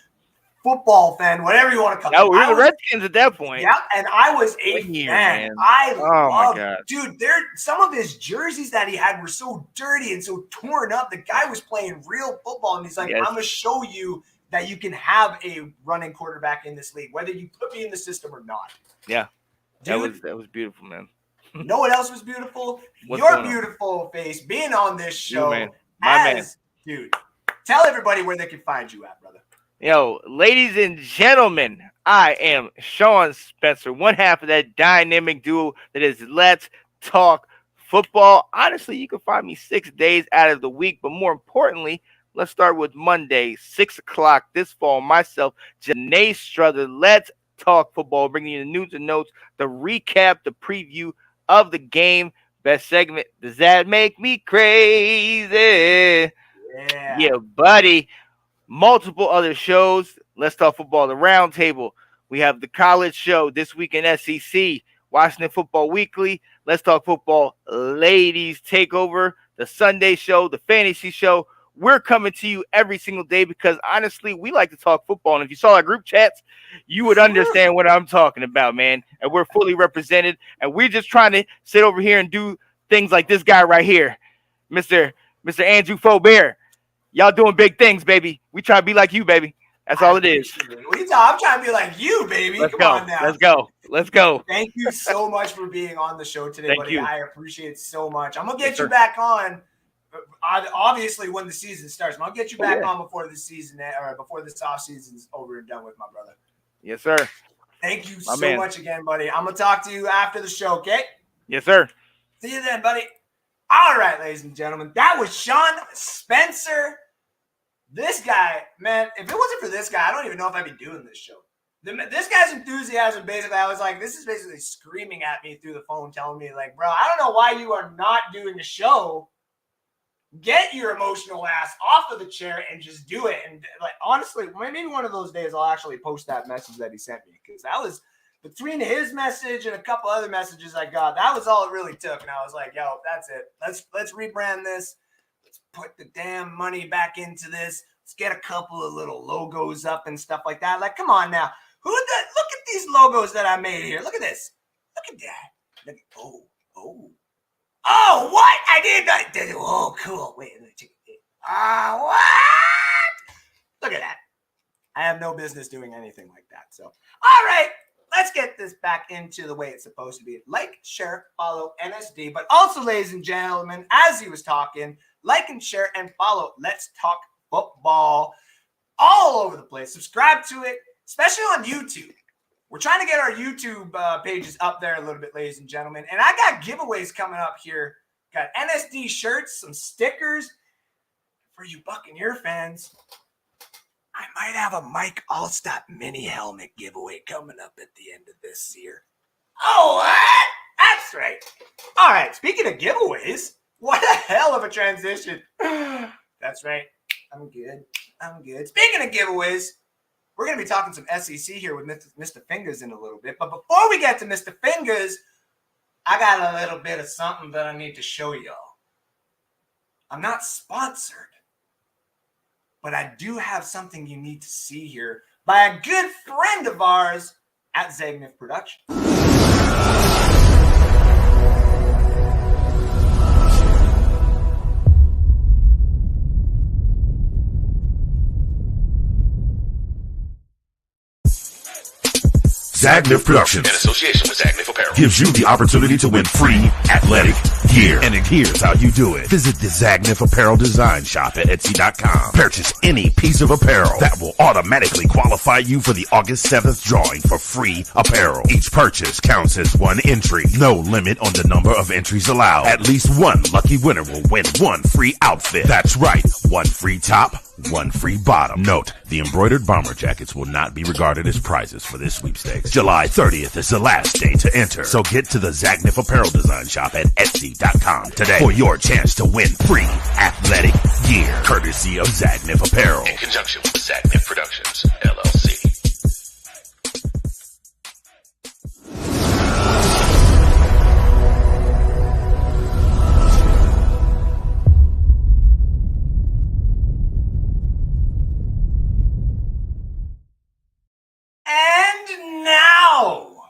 football fan, whatever you want to call it. No, we were Redskins at that point. Yeah, and I was a fan. I love, dude. Some of his jerseys that he had were so dirty and so torn up. The guy was playing real football, and he's like, I'm gonna show you that you can have a running quarterback in this league, whether you put me in the system or not. Yeah, dude, that was beautiful, man. You know what else was beautiful? Your beautiful face being on this show. You, man. Dude, tell everybody where they can find you at, brother. Yo, ladies and gentlemen, I am Sean Spencer, one half of that dynamic duo that is Let's Talk Football. Honestly, you can find me 6 days out of the week, but more importantly, let's start with Monday, 6 o'clock this fall. Myself, Janae Struther, Let's Talk Football, bringing you the news and notes, the recap, the preview of the game. Best segment, does that make me crazy? Yeah, buddy. Multiple other shows. Let's Talk Football, the Roundtable. We have the college show, This Week in SEC, Washington Football Weekly, Let's Talk Football Ladies Takeover, the Sunday show, the Fantasy Show. We're coming to you every single day because, honestly, we like to talk football. And if you saw our group chats, you would understand what I'm talking about, man. And we're fully represented. And we're just trying to sit over here and do things like this guy right here, Mr. Andrew Faubert. Y'all doing big things, baby. We try to be like you, baby. That's all it is. I'm trying to be like you, baby. Come on now. Let's go. Thank you so much for being on the show today, buddy. I appreciate it so much. I'm going to get you back on, obviously, when the season starts. I'll get you back on before the season or before this off season's over and done with, my brother. Yes, sir. Thank you so much again, buddy. I'm going to talk to you after the show, okay? Yes, sir. See you then, buddy. All right, ladies and gentlemen. That was Sean Spencer. This guy, man, if it wasn't for this guy, I don't even know if I'd be doing this show. This guy's enthusiasm, basically, I was like, this is basically screaming at me through the phone, telling me, like, bro, I don't know why you are not doing a show. Get your emotional ass off of the chair and just do it. And, like, honestly, maybe one of those days I'll actually post that message that he sent me, because that was between his message and a couple other messages I got. That was all it really took. And I was like, yo, that's it. Let's rebrand this. Put the damn money back into this. Let's get a couple of little logos up and stuff like that. Like, come on now. Look at these logos that I made here. Look at this. Look at that. Oh, what? I did not. Oh, cool. Wait, let me take it. What? Look at that. I have no business doing anything like that. So, all right, let's get this back into the way it's supposed to be. Like, share, follow NSD, but also, ladies and gentlemen, as he was talking, like and share and follow Let's Talk Football all over the place. Subscribe to it, especially on YouTube. We're trying to get our YouTube pages up there a little bit, ladies and gentlemen. And I got giveaways coming up here. Got NSD shirts, some stickers. For you Buccaneer fans, I might have a Mike Allstott mini helmet giveaway coming up at the end of this year. Oh, what? That's right. All right, speaking of giveaways, what a hell of a transition. That's right. I'm good. Speaking of giveaways, we're going to be talking some SEC here with Mr. Fingers in a little bit. But before we get to Mr. Fingers, I got a little bit of something that I need to show y'all. I'm not sponsored, but I do have something you need to see here by a good friend of ours at Zagnif Productions. Zagnif Productions, in association with Zagnif Apparel, gives you the opportunity to win free athletic gear. And here's how you do it. Visit the Zagnif Apparel Design Shop at Etsy.com. Purchase any piece of apparel that will automatically qualify you for the August 7th drawing for free apparel. Each purchase counts as one entry. No limit on the number of entries allowed. At least one lucky winner will win one free outfit. That's right, one free top, one free bottom. Note, the embroidered bomber jackets will not be regarded as prizes for this sweepstakes. July 30th is the last day to enter. So get to the Zagnif Apparel Design Shop at Etsy.com today for your chance to win free athletic gear, courtesy of Zagnif Apparel. in conjunction with Zagnif Productions, LLC. And now,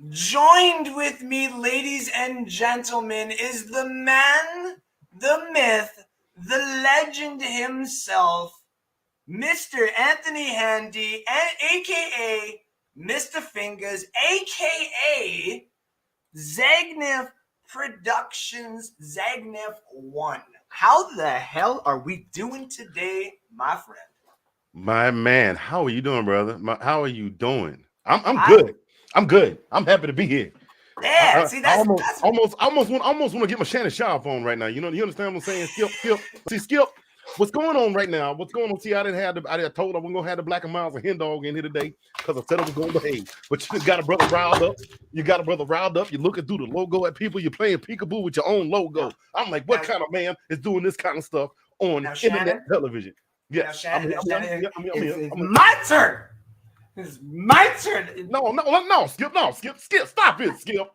joined with me, ladies and gentlemen, is the man, the myth, the legend himself, Mr. Anthony Handy, a.k.a. Mr. Fingers, a.k.a. Zagnif Productions, Zagnif 1. How the hell are we doing today, my friend? My man, how are you doing, brother? How are you doing? I'm good. I'm good. I'm happy to be here. Yeah, see, that's almost want to get my Shannon Sharp on right now. You understand what I'm saying? Skip. See, Skip, what's going on right now? What's going on? See, I told I wasn't gonna have the Black and Miles and Hen Dog in here today because I said I was gonna behave. But you got a brother riled up. You're looking through the logo at people. You're playing peekaboo with your own logo. I'm like, what kind of man is doing this kind of stuff on internet television? Yes, I'm here. It's my turn. It's my turn. No, Skip. Stop it, Skip.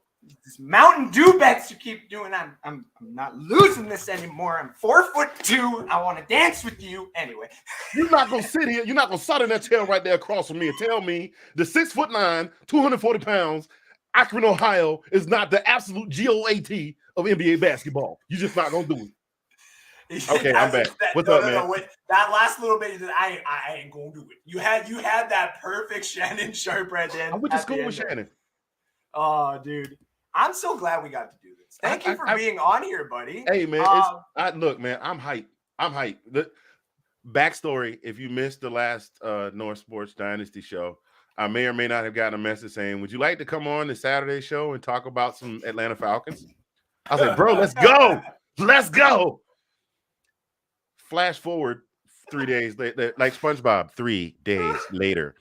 This Mountain Dew bets you keep doing. I'm not losing this anymore. I'm 4'2". I want to dance with you anyway. You're not gonna sit here. You're not gonna sit in that chair right there across from me and tell me the 6'9", 240 pounds, Akron, Ohio is not the absolute GOAT of NBA basketball. You're just not gonna do it. Okay, I'm back. What's up, man? Wait, that last little bit, I ain't gonna do it. You had that perfect Shannon Sharp right there. I went to school with Shannon. Oh, dude, I'm so glad we got to do this. Thank you for being on here, buddy. Hey, man, look, man, I'm hyped. The backstory: if you missed the last North Sports Dynasty show, I may or may not have gotten a message saying, "Would you like to come on the Saturday show and talk about some Atlanta Falcons?" I was like, "Bro, let's go, let's go." Flash forward 3 days later, like SpongeBob, 3 days later,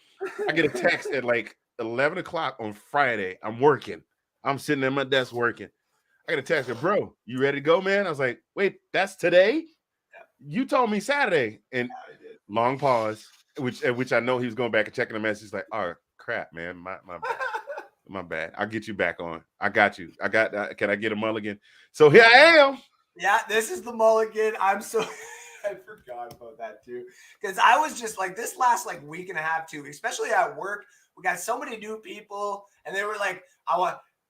I get a text at like 11 o'clock on Friday. I'm working. I'm sitting at my desk working. I get a text, bro, you ready to go, man? I was like, wait, that's today? You told me Saturday. And long pause, which I know he was going back and checking the message. Like, oh, crap, man, my bad. My bad. I'll get you back on. I got you. Can I get a mulligan? So here I am. Yeah, this is the mulligan. I'm so... I forgot about that too, because I was just like this last like week and a half too, especially at work. We got so many new people, and they were like,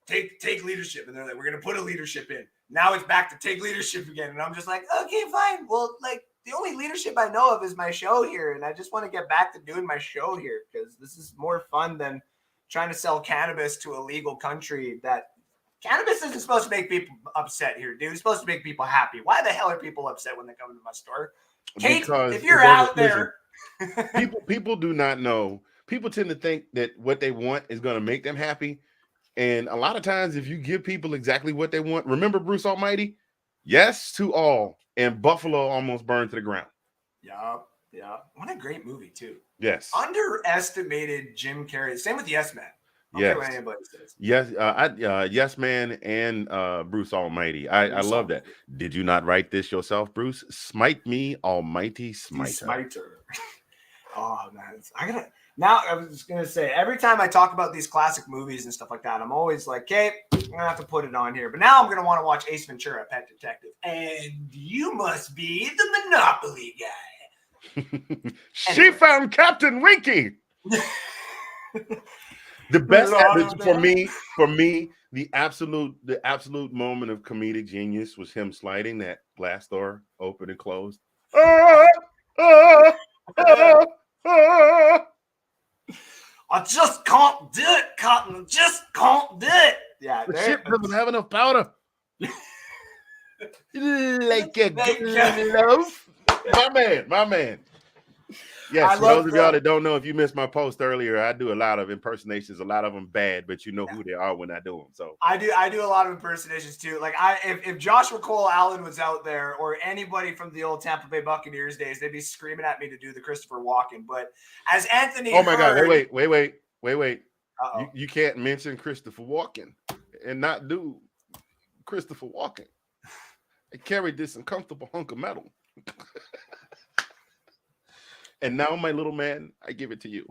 take leadership. And they're like, we're going to put a leadership in. Now it's back to take leadership again. And I'm just like, okay, fine. Well, like, the only leadership I know of is my show here. And I just want to get back to doing my show here because this is more fun than trying to sell cannabis to a legal country that cannabis isn't supposed to make people upset here, dude. It's supposed to make people happy. Why the hell are people upset when they come to my store? Kate, Because if you're out listen, there. people do not know. People tend to think that what they want is going to make them happy. And a lot of times, if you give people exactly what they want, remember Bruce Almighty? Yes to all. And Buffalo almost burned to the ground. Yeah. What a great movie, too. Yes. Underestimated Jim Carrey. Same with Yes Man. I don't care what anybody says. Yes. Yes Man and Bruce Almighty. I love that. Did you not write this yourself, Bruce? Smite me, Almighty Smiter. Oh, man. I was just going to say, every time I talk about these classic movies and stuff like that, I'm always like, okay, I'm going to have to put it on here. But now I'm going to want to watch Ace Ventura, Pet Detective. And you must be the Monopoly guy. She found Captain Winky. The best for me, the absolute moment of comedic genius was him sliding that glass door open and closed. I just can't do it, Cotton. I just can't do it. Yeah, the ship doesn't have enough powder. Like a glove. My man. Yes, for those of y'all that don't know, if you missed my post earlier, I do a lot of impersonations, a lot of them bad, but you know who they are when I do them. So I do a lot of impersonations too. Like if Joshua Cole Allen was out there or anybody from the old Tampa Bay Buccaneers days, they'd be screaming at me to do the Christopher Walken. But as Anthony, oh my God, wait. You can't mention Christopher Walken and not do Christopher Walken. I carried this uncomfortable hunk of metal. And now, my little man, I give it to you.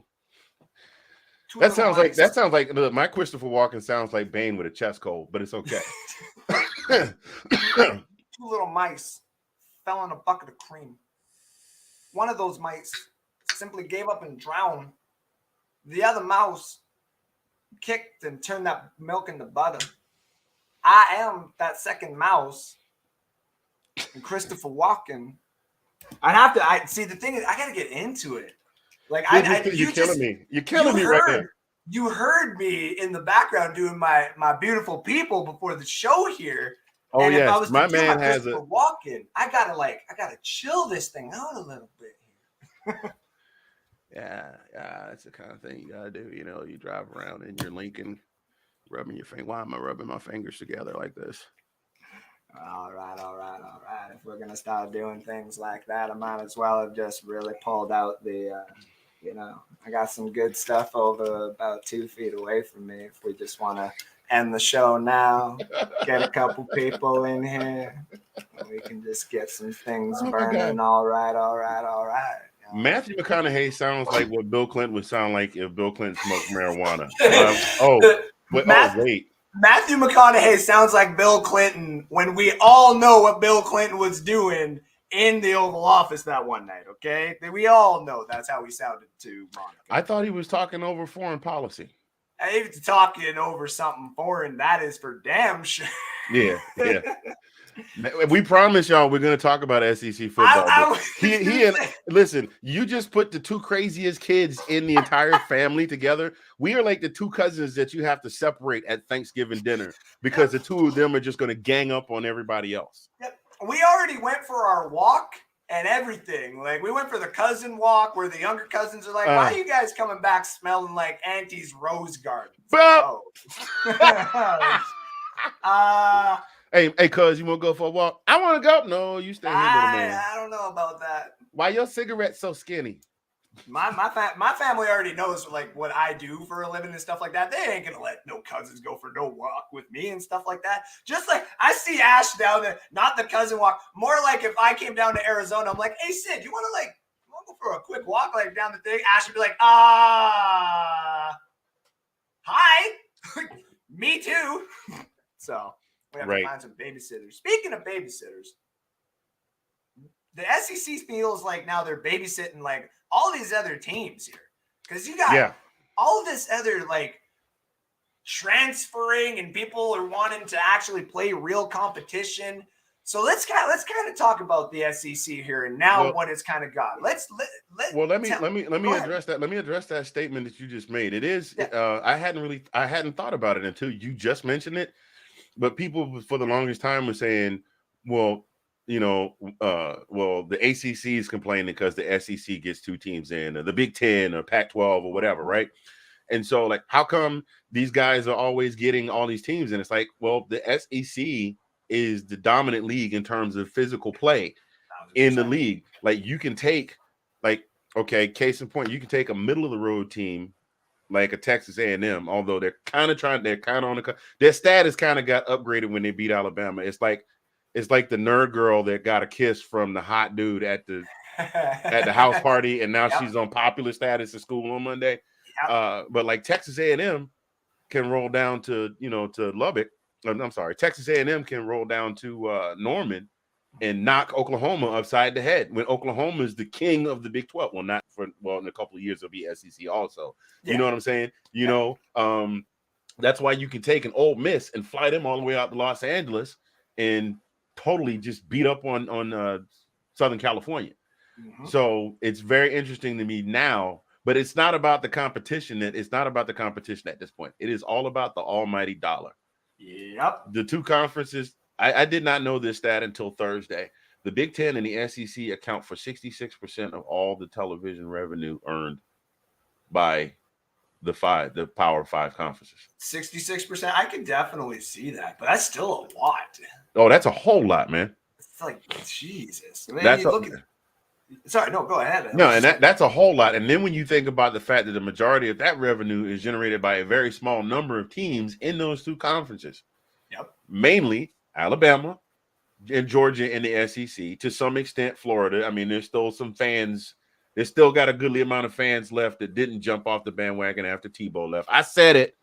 That sounds like my Christopher Walken sounds like Bane with a chest cold, but it's okay. Two little mice fell in a bucket of cream. One of those mice simply gave up and drowned. The other mouse kicked and turned that milk into butter. I am that second mouse. And Christopher Walken. See, the thing is, I got to get into it. Like, you're killing me. You're killing me right now. You heard me in the background doing my beautiful people before the show here. Oh, and yes. If I was my man has a walk-in, I gotta chill this thing out a little bit here. Yeah, that's the kind of thing you gotta do. You know, you drive around in your Lincoln, rubbing your finger. Why am I rubbing my fingers together like this? All right. If we're gonna start doing things like that, I might as well have just really pulled out the, I got some good stuff over about 2 feet away from me. If we just want to end the show now, get a couple people in here, we can just get some things burning. All right. Matthew McConaughey sounds like what Bill Clinton would sound like if Bill Clinton smoked marijuana. Wait. Matthew McConaughey sounds like Bill Clinton when we all know what Bill Clinton was doing in the Oval Office that one night, okay? We all know that's how he sounded to Monica. I thought he was talking over foreign policy. If talking over something foreign, that is for damn sure. Yeah. We promise y'all we're going to talk about SEC football. Listen, you just put the 2 craziest kids in the entire family together. We are like the 2 cousins that you have to separate at Thanksgiving dinner because the 2 of them are just going to gang up on everybody else. Yep. We already went for our walk and everything. Like, we went for the cousin walk where the younger cousins are like, why are you guys coming back smelling like Auntie's rose garden? Hey, cuz, you want to go for a walk? I want to go. No, you stay here, little man. I don't know about that. Why your cigarette so skinny? My family already knows like what I do for a living and stuff like that. They ain't gonna let no cousins go for no walk with me and stuff like that. Just like I see Ash down there, not the cousin walk. More like if I came down to Arizona, I'm like, hey Sid, you want to go for a quick walk like down the thing? Ash would be like, hi, me too. So. We have to find some babysitters. Speaking of babysitters, the SEC feels like now they're babysitting like all these other teams here. Because you got all this other like transferring and people are wanting to actually play real competition. So let's kind of talk about the SEC here and now what it's kind of got. Let me address that. Let me address that statement that you just made. It is I hadn't thought about it until you just mentioned it. But people for the longest time were saying, well, the ACC is complaining because the SEC gets 2 teams in, or the Big Ten or Pac-12 or whatever, right? And so, like, how come these guys are always getting all these teams? And it's like, well, the SEC is the dominant league in terms of physical play in the league. Like, you can take, like, okay, case in point, you can take a middle of the road team like a Texas A&M, although they're kind of on their status kind of got upgraded when they beat Alabama. It's like the nerd girl that got a kiss from the hot dude at the house party, and now she's on popular status at school on Monday. But like Texas A&M can roll down to Lubbock. I'm sorry, Texas A&M can roll down to Norman and knock Oklahoma upside the head when Oklahoma is the king of the Big 12. Well, in a couple of years it'll be SEC also. You know what I'm saying? That's why you can take an Ole Miss and fly them all the way out to Los Angeles and totally just beat up on Southern California. Mm-hmm. So it's very interesting to me now. But it's not about the competition. It's not about the competition at this point. It is all about the almighty dollar. Yep. The 2 conferences, I did not know this stat until Thursday. The Big Ten and the SEC account for 66% of all the television revenue earned by the Power 5 conferences. 66%? I could definitely see that, but that's still a lot. Oh, that's a whole lot, man. It's like, Jesus. Man, sorry, no, go ahead. No, and that's a whole lot. And then when you think about the fact that the majority of that revenue is generated by a very small number of teams in those 2 conferences, mainly Alabama and Georgia in the SEC, to some extent Florida. I mean, there's still some fans. There's still got a goodly amount of fans left that didn't jump off the bandwagon after Tebow left. I said it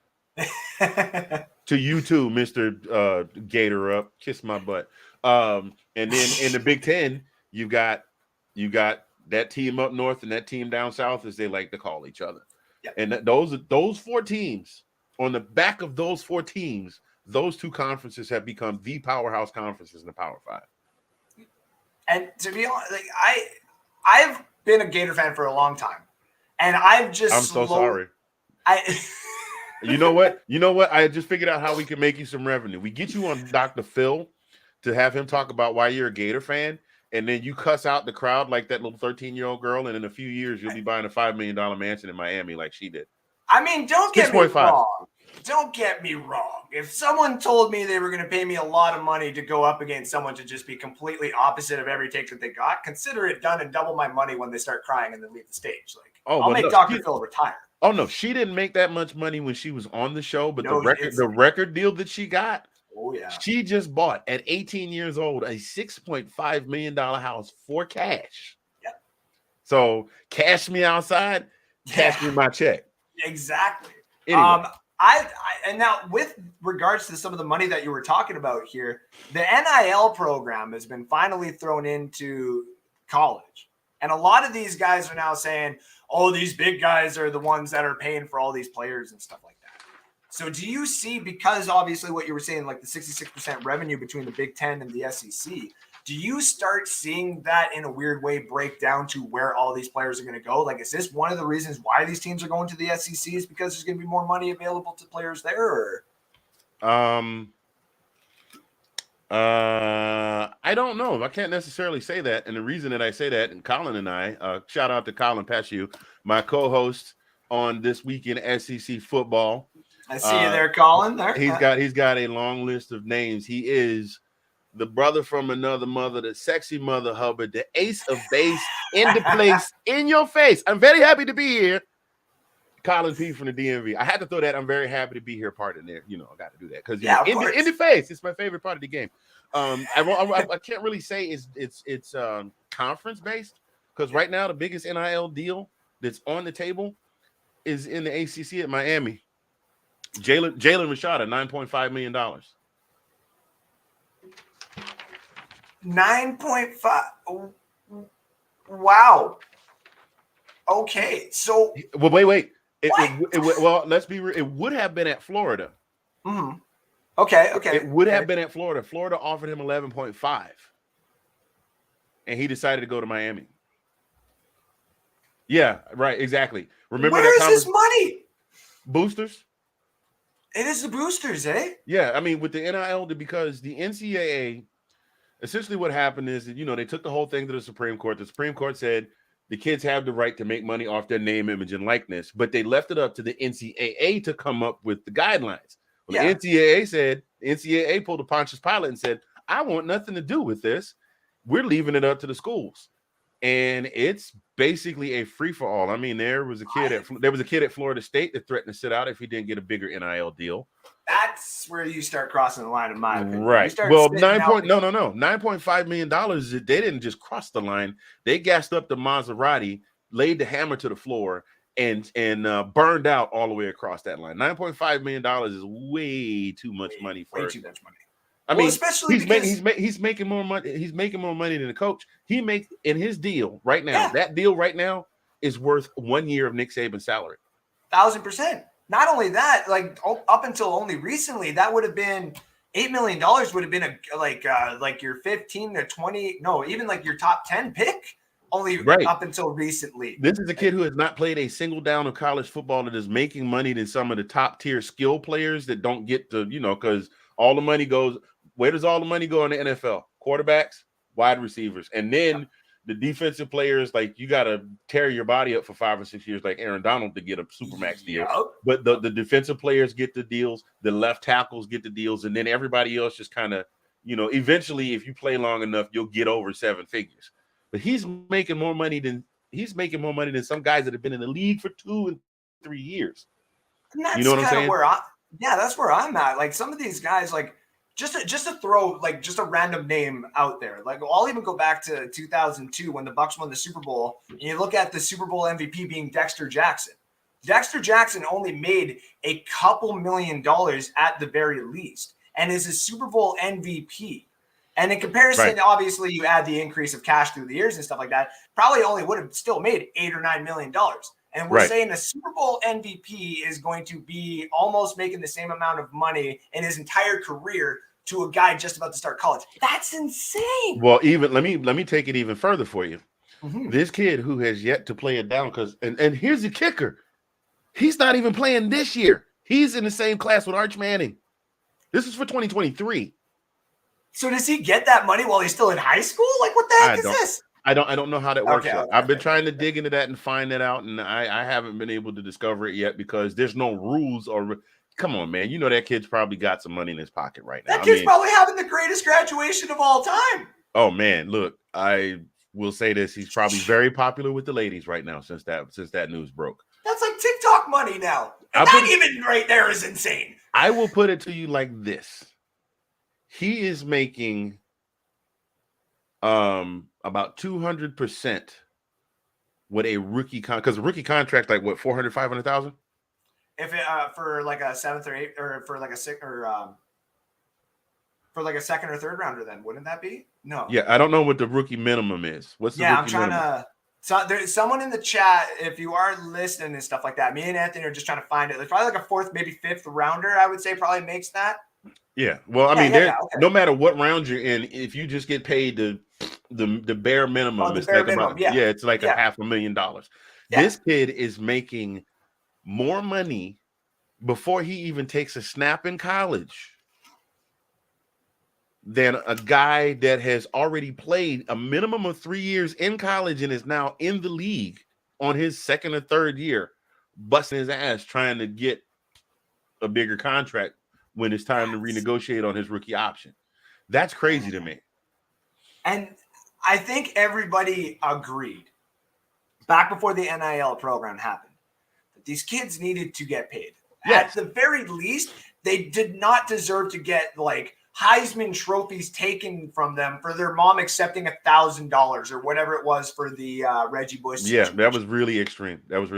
to you too, Mr. Gator Up. Kiss my butt. And then in the Big Ten, you got that team up north and that team down south, as they like to call each other. Yep. And those 4 teams, on the back of those 4 teams, those 2 conferences have become the powerhouse conferences in the Power 5. And to be honest, like, I've been a Gator fan for a long time, and I'm so sorry. You know what? I just figured out how we can make you some revenue. We get you on Dr. Phil to have him talk about why you're a Gator fan. And then you cuss out the crowd like that little 13-year-old girl, and in a few years you'll be buying a $5 million mansion in Miami like she did. I mean, don't get me wrong. Don't get me wrong. If someone told me they were going to pay me a lot of money to go up against someone to just be completely opposite of every take that they got, consider it done and double my money when they start crying and then leave the stage. Like, I'll make Dr. Phil retire. Oh no, she didn't make that much money when she was on the show, but the record deal that she got. Oh, yeah. She just bought, at 18 years old, a $6.5 million house for cash. Yep. So cash me outside, cash me my check. Exactly. Anyway. And now with regards to some of the money that you were talking about here, the NIL program has been finally thrown into college. And a lot of these guys are now saying, oh, these big guys are the ones that are paying for all these players and stuff like that. So do you see, because obviously what you were saying, like the 66% revenue between the Big Ten and the SEC, do you start seeing that in a weird way break down to where all these players are going to go? Like, is this one of the reasons why these teams are going to the SEC, is because there's going to be more money available to players there? Or? I don't know. I can't necessarily say that. And the reason that I say that, and Colin and I, shout out to Colin Pashew, my co-host on This Week in SEC Football. I see you there, Colin. There. He's got a long list of names. He is the brother from another mother, the sexy mother Hubbard, the ace of base, in the place, in your face. I'm very happy to be here. Colin P from the DMV. I had to throw that I'm very happy to be here part in there. I got to do that because in the face, it's my favorite part of the game. I can't really say it's conference based, because right now the biggest NIL deal that's on the table is in the ACC at Miami. Jalen Rashaad, $9.5 million. 9.5. Wow. Okay, so wait. Well, let's be real. It would have been at Florida Mm-hmm. Okay. It would have been at Florida. Florida offered him 11.5, and he decided to go to Miami. Yeah, right. Exactly. Remember Where is his money? Boosters? It is the boosters, eh? Yeah, I mean, with the NIL, because the NCAA, essentially what happened is that, they took the whole thing to the Supreme Court. The Supreme Court said the kids have the right to make money off their name, image, and likeness, but they left it up to the NCAA to come up with the guidelines. Well, the NCAA pulled a Pontius Pilate and said, I want nothing to do with this. We're leaving it up to the schools. And it's basically a free-for-all. I mean, there was a kid at Florida State that threatened to sit out if he didn't get a bigger NIL deal. That's where you start crossing the line, in my opinion. Right. Well, $9.5 million. They didn't just cross the line. They gassed up the Maserati, laid the hammer to the floor, and burned out all the way across that line. $9.5 million is way too much money for way too much money. I mean, especially he's making more money. He's making more money than the coach. He makes in his deal right now. Yeah. That deal right now is worth 1 year of Nick Saban's salary. 1,000%. Not only that, like up until only recently, that would have been $8 million. Would have been like your 15 to 20, no, even like your top 10 pick. Only up until recently. This is a kid who has not played a single down of college football that is making money than some of the top tier skill players that don't get to, because all the money goes. Where does all the money go in the NFL? Quarterbacks, wide receivers, and then the defensive players. Like, you got to tear your body up for 5 or 6 years, like Aaron Donald, to get a supermax deal. But the defensive players get the deals, the left tackles get the deals, and then everybody else just kind of, eventually, if you play long enough, you'll get over 7 figures. But he's making more money than some guys that have been in the league for 2 and 3 years. And that's what I'm saying? That's where I'm at. Like, some of these guys, like, just to throw like just a random name out there. Like, I'll even go back to 2002 when the Bucs won the Super Bowl, and you look at the Super Bowl MVP being Dexter Jackson. Dexter Jackson only made a couple $1 million at the very least, and is a Super Bowl MVP. And in comparison, obviously, you add the increase of cash through the years and stuff like that, probably only would have still made $8 or $9 million. And we're saying a Super Bowl MVP is going to be almost making the same amount of money in his entire career to a guy just about to start college. That's insane. Well, even let me take it even further for you. Mm-hmm. This kid who has yet to play it down, and here's the kicker. He's not even playing this year. He's in the same class with Arch Manning. This is for 2023. So does he get that money while he's still in high school? Like, what the heck is this? I don't know how that works. I've been trying to dig into that and find that out, and I haven't been able to discover it yet because there's no rules. Or come on, man, that kid's probably got some money in his pocket right now. That kid's probably having the greatest graduation of all time. Oh man, look, I will say this: he's probably very popular with the ladies right now since that news broke. That's like TikTok money now. And that even right there is insane. I will put it to you like this: he is making about 200% what a rookie because a rookie contract, like what, 400, 500,000? If it for like a seventh or eighth, or for like a sixth, or for like a second or third rounder, then wouldn't that be? No. Yeah, I don't know what the rookie minimum is. What's the rookie minimum? To. So there's someone in the chat. If you are listening and stuff like that, me and Anthony are just trying to find it. There's probably like a fourth, maybe fifth rounder. I would say probably makes that. Yeah. Well, I mean, no matter what round you're in, if you just get paid the bare minimum, it's like minimum, it's like $500,000. Yeah. This kid is making more money before he even takes a snap in college than a guy that has already played a minimum of 3 years in college and is now in the league on his second or third year, busting his ass trying to get a bigger contract when it's time to renegotiate on his rookie option. That's crazy to me. And I think everybody agreed back before the NIL program happened that these kids needed to get paid. Yes. At the very least, they did not deserve to get like Heisman trophies taken from them for their mom accepting $1,000 or whatever it was for the Reggie Bush situation. That was really extreme. That was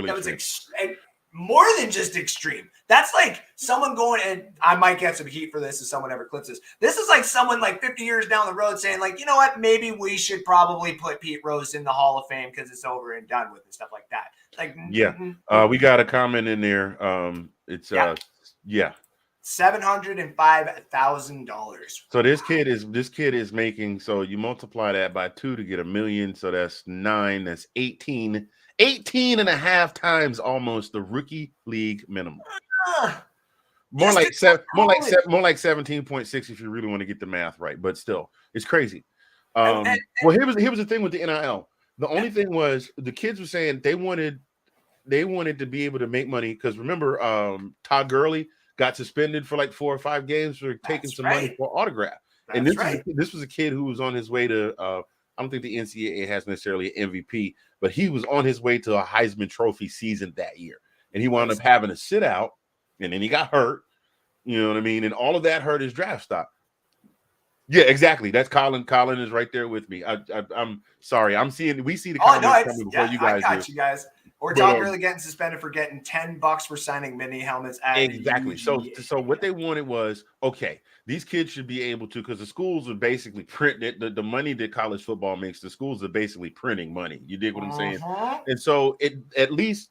more than just extreme. That's like someone going, and I might get some heat for this if someone ever clips this. This is like someone like 50 years down the road saying like, you know what, maybe we should probably put Pete Rose in the Hall of Fame because it's over and done with and stuff like that. Like, we got a comment in there. $705,000. So this kid is making, so you multiply that by 2 to get $1 million. So that's 9, that's 18 and a half times almost the rookie league minimum. More like 17.6 if you really want to get the math right, but still, it's crazy. Well, here was the thing with the NIL. The only thing was the kids were saying they wanted to be able to make money because remember, Todd Gurley got suspended for like 4 or 5 games for taking some money for autograph. And this was a kid who was on his way to. I don't think the NCAA has necessarily an MVP, but he was on his way to a Heisman Trophy season that year, and he wound up having to sit out. And then he got hurt, you know what I mean? And all of that hurt his draft stock. Yeah, exactly. That's Colin. Colin is right there with me. I'm sorry. We see the comments coming before you guys I got you guys. Or Todd Gurley getting suspended for getting $10 for signing mini helmets at exactly. So what they wanted was, okay, these kids should be able to, because the schools are basically printing the money that college football makes. The schools are basically printing money. You dig what I'm saying? And so it at least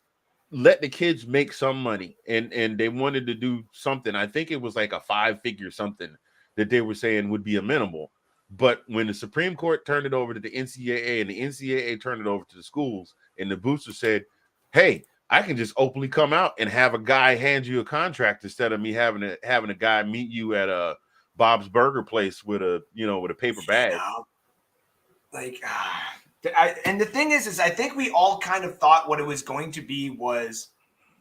let the kids make some money, and they wanted to do something. I think it was like a 5-figure something that they were saying would be amenable. But when the Supreme Court turned it over to the NCAA and the NCAA turned it over to the schools, and the booster said, hey, I can just openly come out and have a guy hand you a contract instead of me having a guy meet you at a Bob's Burger place with a paper bag. And the thing is I think we all kind of thought what it was going to be was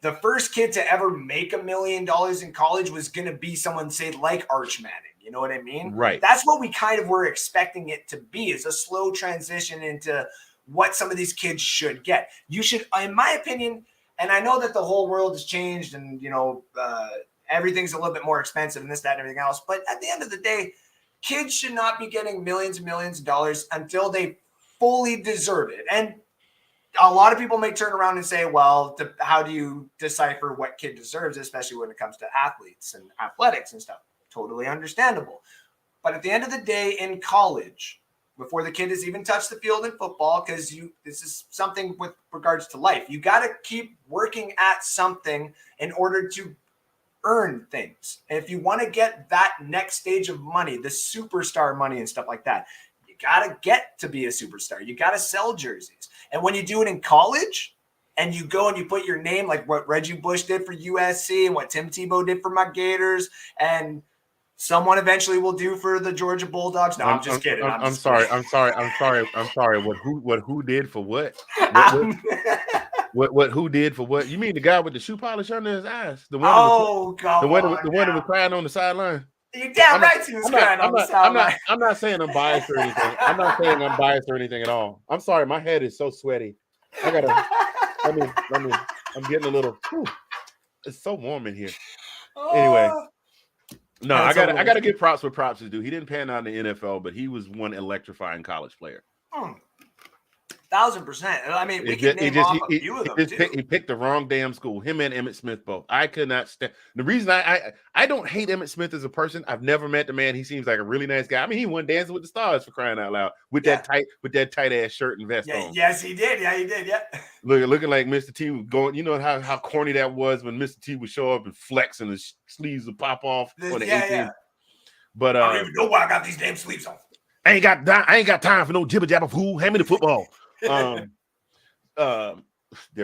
the first kid to ever make $1 million in college was going to be someone, say, like Arch Manning. You know what I mean? Right. That's what we kind of were expecting it to be, is a slow transition into what some of these kids should get. You should, in my opinion, and I know that the whole world has changed and, everything's a little bit more expensive and this, that, and everything else. But at the end of the day, kids should not be getting millions and millions of dollars until they fully deserve it. And a lot of people may turn around and say, well, how do you decipher what kid deserves, especially when it comes to athletes and athletics and stuff? Totally understandable. But at the end of the day, in college, before the kid has even touched the field in football, because this is something with regards to life, you got to keep working at something in order to earn things. And if you want to get that next stage of money, the superstar money and stuff like that, you got to get to be a superstar. You got to sell jerseys. And when you do it in college and you go and you put your name, like what Reggie Bush did for USC and what Tim Tebow did for my Gators, and someone eventually will do for the Georgia Bulldogs. No, I'm just kidding. I'm sorry. What who did for what? What who did for what? You mean the guy with the shoe polish under his eyes? The one that was crying on the sideline. You're damn right he was crying on the sideline. I'm not saying I'm biased or anything. I'm not saying I'm biased or anything at all. I'm sorry, my head is so sweaty. I'm getting a little. It's so warm in here. Anyway. No, I gotta give props where props is due. He didn't pan out in the NFL, but he was one electrifying college player. 1,000%. I mean, we can name off a few of them too. He picked the wrong damn school. Him and Emmitt Smith both. I could not stand. The reason I don't hate Emmitt Smith as a person. I've never met the man. He seems like a really nice guy. I mean, he won Dancing with the Stars, for crying out loud, with that tight ass shirt and vest on. Yes, he did. Yeah, he did. Yeah. Looking like Mr. T was going. You know how corny that was when Mr. T would show up and flex and his sleeves would pop off on the 18th. Yeah. But I don't even know why I got these damn sleeves on. I ain't got time for no jibber jabber fool. Hand me the football. There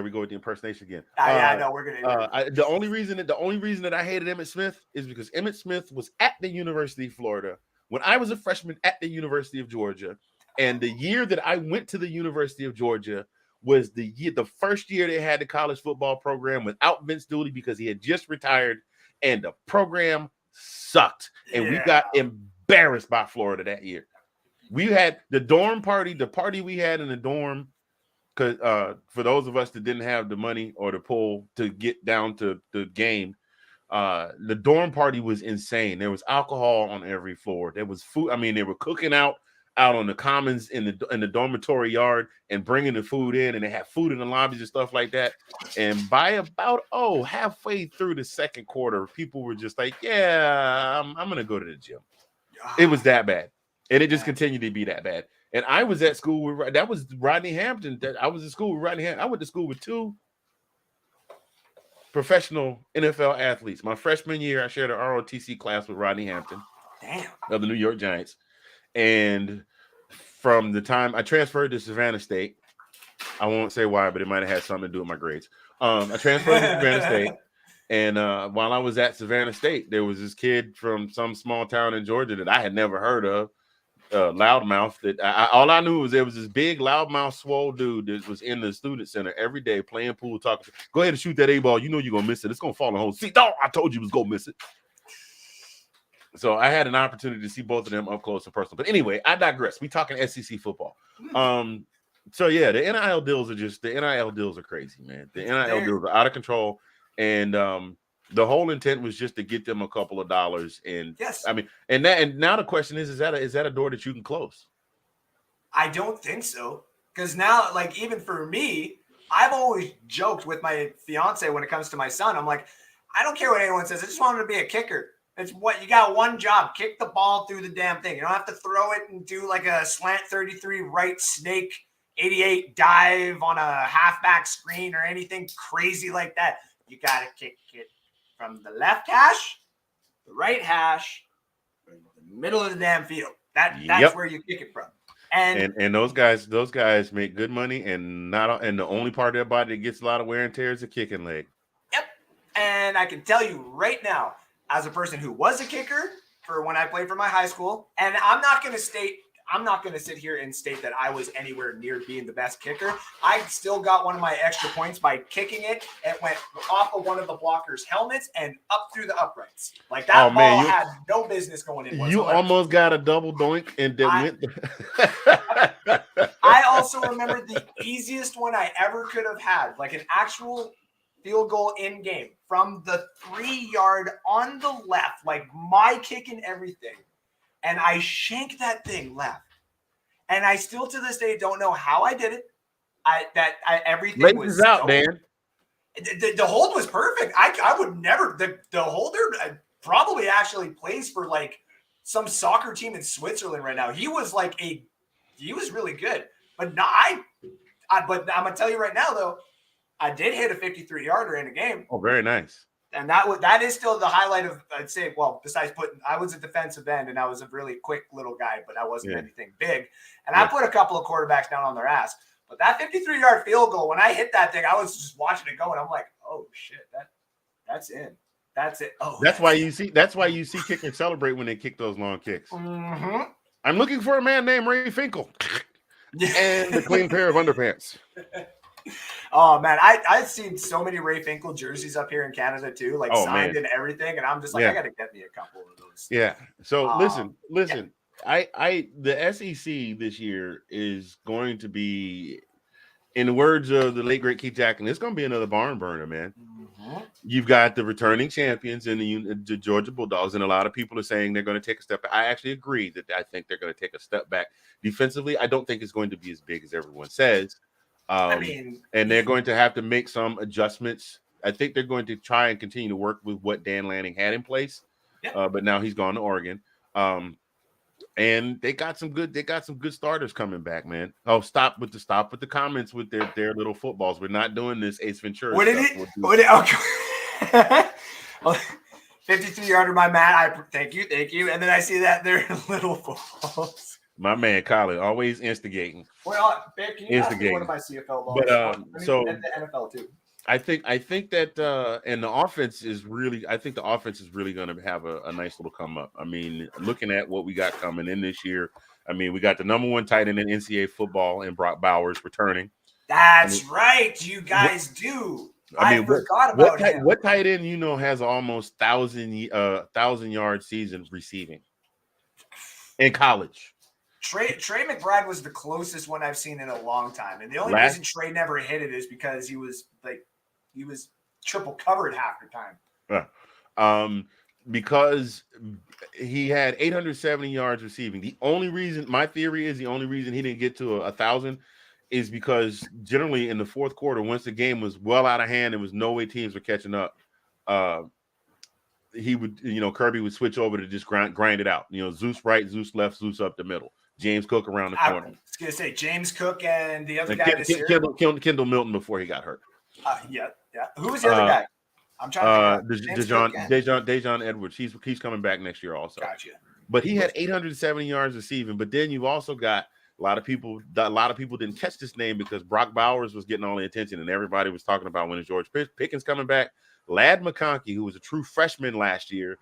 we go with the impersonation again. I know we're gonna. The only reason that I hated Emmitt Smith is because Emmitt Smith was at the University of Florida when I was a freshman at the University of Georgia, and the year that I went to the University of Georgia was the first year they had the college football program without Vince Dooley because he had just retired, and the program sucked, and we got embarrassed by Florida that year. We had the dorm party, the party we had in the dorm, because for those of us that didn't have the money or the pull to get down to the game, the dorm party was insane. There was alcohol on every floor. There was food. I mean, they were cooking out on the commons in the dormitory yard and bringing the food in, and they had food in the lobbies and stuff like that. And by about halfway through the second quarter, people were just like, "Yeah, I'm gonna go to the gym." It was that bad. And it just continued to be that bad. And I was at school with that was Rodney Hampton. I was at school with Rodney Hampton. I went to school with two professional NFL athletes. My freshman year, I shared an ROTC class with Rodney Hampton of the New York Giants. And from the time I transferred to Savannah State, I won't say why, but it might have had something to do with my grades. I transferred to Savannah State. And while I was at Savannah State, there was this kid from some small town in Georgia that I had never heard of, loudmouth. That all I knew was there was this big loudmouth swole dude that was in the student center every day playing pool, talking. Go ahead and shoot that A-ball. You know you're gonna miss it. It's gonna fall in the hole. See, no, I told you was gonna miss it. So I had an opportunity to see both of them up close and personal. But anyway, I digress. We talking SEC football. So yeah, the NIL deals are crazy, man. The NIL deals are out of control. And the whole intent was just to get them a couple of dollars. And yes, I mean, and now the question is that a door that you can close? I don't think so. Because now, like, even for me, I've always joked with my fiance when it comes to my son. I'm like, I don't care what anyone says. I just want him to be a kicker. It's what you got, one job: kick the ball through the damn thing. You don't have to throw it and do like a slant 33 right snake 88 dive on a halfback screen or anything crazy like that. You got to kick it from the left hash, the right hash, or the middle of the damn field. That's where you kick it from. And those guys make good money, and the only part of their body that gets a lot of wear and tear is the kicking leg. Yep. And I can tell you right now, as a person who was a kicker for when I played for my high school, and I'm not going to sit here and state that I was anywhere near being the best kicker. I still got one of my extra points by kicking it. It went off of one of the blockers' helmets and up through the uprights. Like that ball had no business going in whatsoever. You almost got a double doink and went. I also remember the easiest one I ever could have had, like an actual field goal in game from the 3-yard on the left, like my kick and everything. And I shanked that thing left. And I still to this day don't know how I did it. Everything was out, Dan. The hold was perfect. I would never the holder probably actually plays for like some soccer team in Switzerland right now. He was really good. But but I'm gonna tell you right now though, I did hit a 53-yarder in a game. Oh, very nice. And that is still the highlight of, I'd say, well, besides I was a defensive end and I was a really quick little guy, but I wasn't anything big. And I put a couple of quarterbacks down on their ass. But that 53-yard field goal, when I hit that thing, I was just watching it go, and I'm like, oh shit, that's in. That's it. Oh, that's why you see kickers celebrate when they kick those long kicks. Mm-hmm. I'm looking for a man named Ray Finkel and a clean pair of underpants. Oh man, I've seen so many Ray Finkel jerseys up here in Canada too, like signed and everything, and I'm just like, I got to get me a couple of those. Yeah. So listen. Yeah. The SEC this year is going to be, in the words of the late great Keith Jackson, it's going to be another barn burner, man. Mm-hmm. You've got the returning champions in the Georgia Bulldogs, and a lot of people are saying they're going to take a step back. I actually agree that I think they're going to take a step back defensively. I don't think it's going to be as big as everyone says. And they're going to have to make some adjustments. I think they're going to try and continue to work with what Dan Lanning had in place, but now he's gone to Oregon. And they got some good starters coming back, man. Oh, stop with the comments with their little footballs. We're not doing this Ace Ventura. 53-yarder, my man. Thank you. And then I see that they're little footballs. My man, Colin, always instigating. Well, babe, can you ask me one of my CFL balls? But so and the NFL too. I think that and the offense is really. I think the offense is really going to have a nice little come up. I mean, looking at what we got coming in this year, I mean, we got the number 1 tight end in NCAA football and Brock Bowers returning. That's right, you guys do. I forgot about him. What tight end has almost 1,000-yard season receiving in college? Trey McBride was the closest one I've seen in a long time, and the only reason Trey never hit it is because he was triple covered half the time. Because he had 870 yards receiving. The only reason he didn't get to 1,000 is because generally in the fourth quarter, once the game was well out of hand, there was no way teams were catching up. He would, Kirby would switch over to just grind it out. Zeus right, Zeus left, Zeus up the middle. James Cook around the corner. I was going to say James Cook and the other guy. Kendall Milton before he got hurt. Yeah. Who was the other guy? I'm trying to think. Dejon Edwards. He's coming back next year also. Gotcha. But he had 870 yards receiving. But then you've also got a lot of people didn't catch this name because Brock Bowers was getting all the attention, and everybody was talking about when is George Pickens coming back. Lad McConkey, who was a true freshman last year,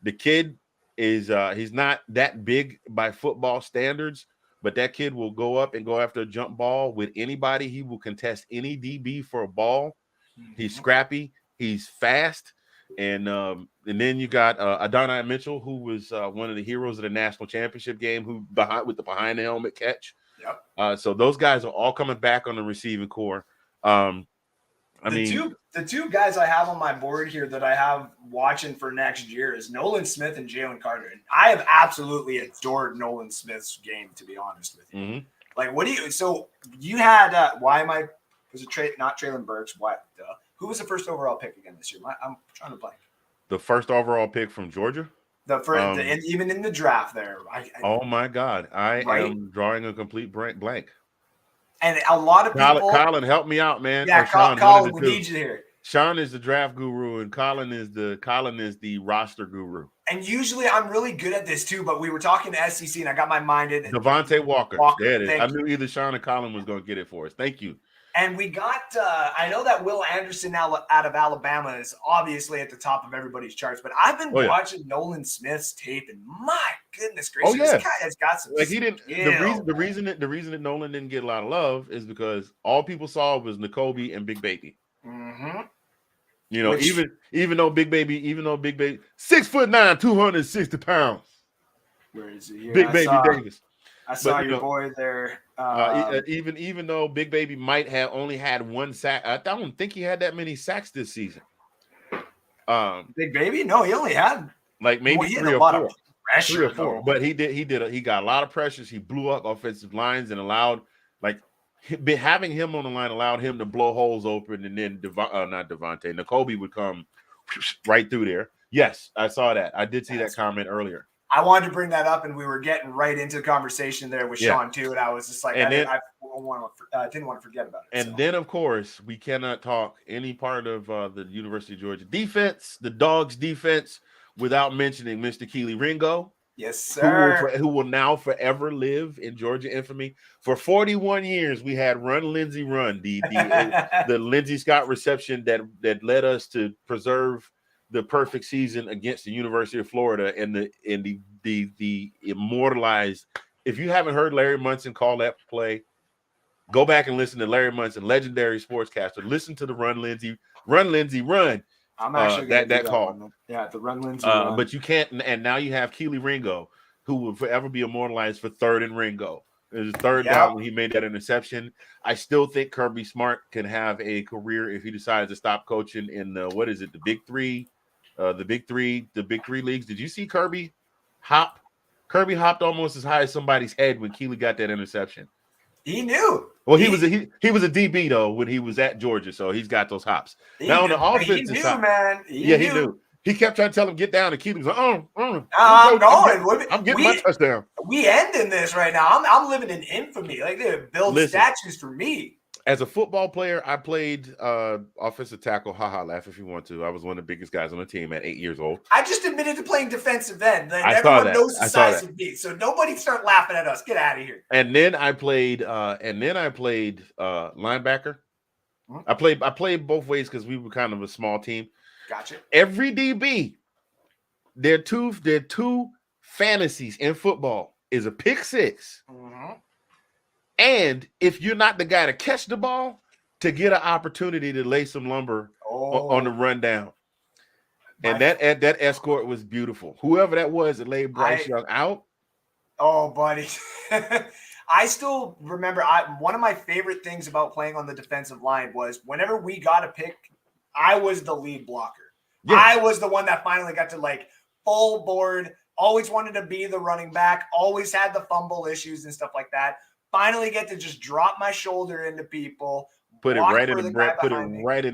the kid is he's not that big by football standards, but that kid will go up and go after a jump ball with anybody. He will contest any DB for a ball. He's scrappy. He's fast. And then you got Adonai Mitchell, who was one of the heroes of the national championship game, with the behind the helmet catch. Yep. So those guys are all coming back on the receiving core. The two guys I have on my board here that I have watching for next year is Nolan Smith and Jalen Carter. And I have absolutely adored Nolan Smith's game, to be honest with you. Mm-hmm. Like, what do you? So you had was it not Traylon Burks? Who was the first overall pick again this year? I'm trying to blank. The first overall pick from Georgia. And even in the draft there. Oh my God, I am drawing a complete blank. And a lot of people. Colin, help me out, man. Yeah, Colin, we need you here. Sean is the draft guru, and Colin is the roster guru. And usually I'm really good at this too, but we were talking to SEC, and I got my mind in. Devontae Walker. There it is. I knew either Sean or Colin was going to get it for us. Thank you. And we got, I know that Will Anderson now out of Alabama is obviously at the top of everybody's charts, but I've been watching Nolan Smith's tape, and my goodness gracious, this guy has got some skill. The reason that Nolan didn't get a lot of love is because all people saw was Nakobe and Big Baby. Mm-hmm. You know, even though Big Baby 6'9", 260 pounds. Where is he here? Big Baby Davis. I saw your boy there. Even though Big Baby might have only had one sack, I don't think he had that many sacks this season. Big Baby? No, he only had like maybe 3 or 4. Pressure, 3 or 4. But he got a lot of pressures. He blew up offensive lines and allowed having him on the line allowed him to blow holes open, and then Nakobe would come right through there. Yes, I saw that. I did see that comment earlier. I wanted to bring that up, and we were getting right into the conversation there with Sean too, and I was just like, I didn't want to forget about it. And then, of course, we cannot talk any part of the University of Georgia defense, the Dogs defense, without mentioning Mr. Keely Ringo. Yes, sir. Who will now forever live in Georgia infamy. For 41 years, we had Run Lindsey Run, the Lindsey Scott reception that led us to preserve the perfect season against the University of Florida and the immortalized. If you haven't heard Larry Munson call that play, go back and listen to Larry Munson, legendary sportscaster. Listen to the Run Lindsey Run. I'm actually that call. One. Yeah, the Run Lindsey Run. But you can't. And now you have Keely Ringo, who will forever be immortalized for third and Ringo. It was third down when he made that interception. I still think Kirby Smart can have a career if he decides to stop coaching in the Big Three. The big three leagues. Did you see Kirby hop? Kirby hopped almost as high as somebody's head when Keely got that interception. He knew. Well, he was a DB though when he was at Georgia, so he's got those hops. Now on the offensive side, man. He knew. He kept trying to tell him get down, and Keely was like, I'm going. I'm getting my touchdown. We ending this right now. I'm living in infamy. Like they build statues for me. As a football player, I played offensive tackle. Laugh if you want to. I was one of the biggest guys on the team at 8 years old. I just admitted to playing defensive end. Everyone knows the size of me, so nobody start laughing at us. Get out of here. And then I played. Linebacker. I played both ways because we were kind of a small team. Gotcha. Every DB, their two fantasies in football is a pick six. Mm-hmm. And if you're not the guy to catch the ball, to get an opportunity to lay some lumber on the rundown. And that escort was beautiful. Whoever that was that laid Bryce Young out. Oh, buddy. I still remember one of my favorite things about playing on the defensive line was whenever we got a pick, I was the lead blocker. Yeah. I was the one that finally got to full board, always wanted to be the running back, always had the fumble issues and stuff like that. Finally get to just drop my shoulder into people, put it right in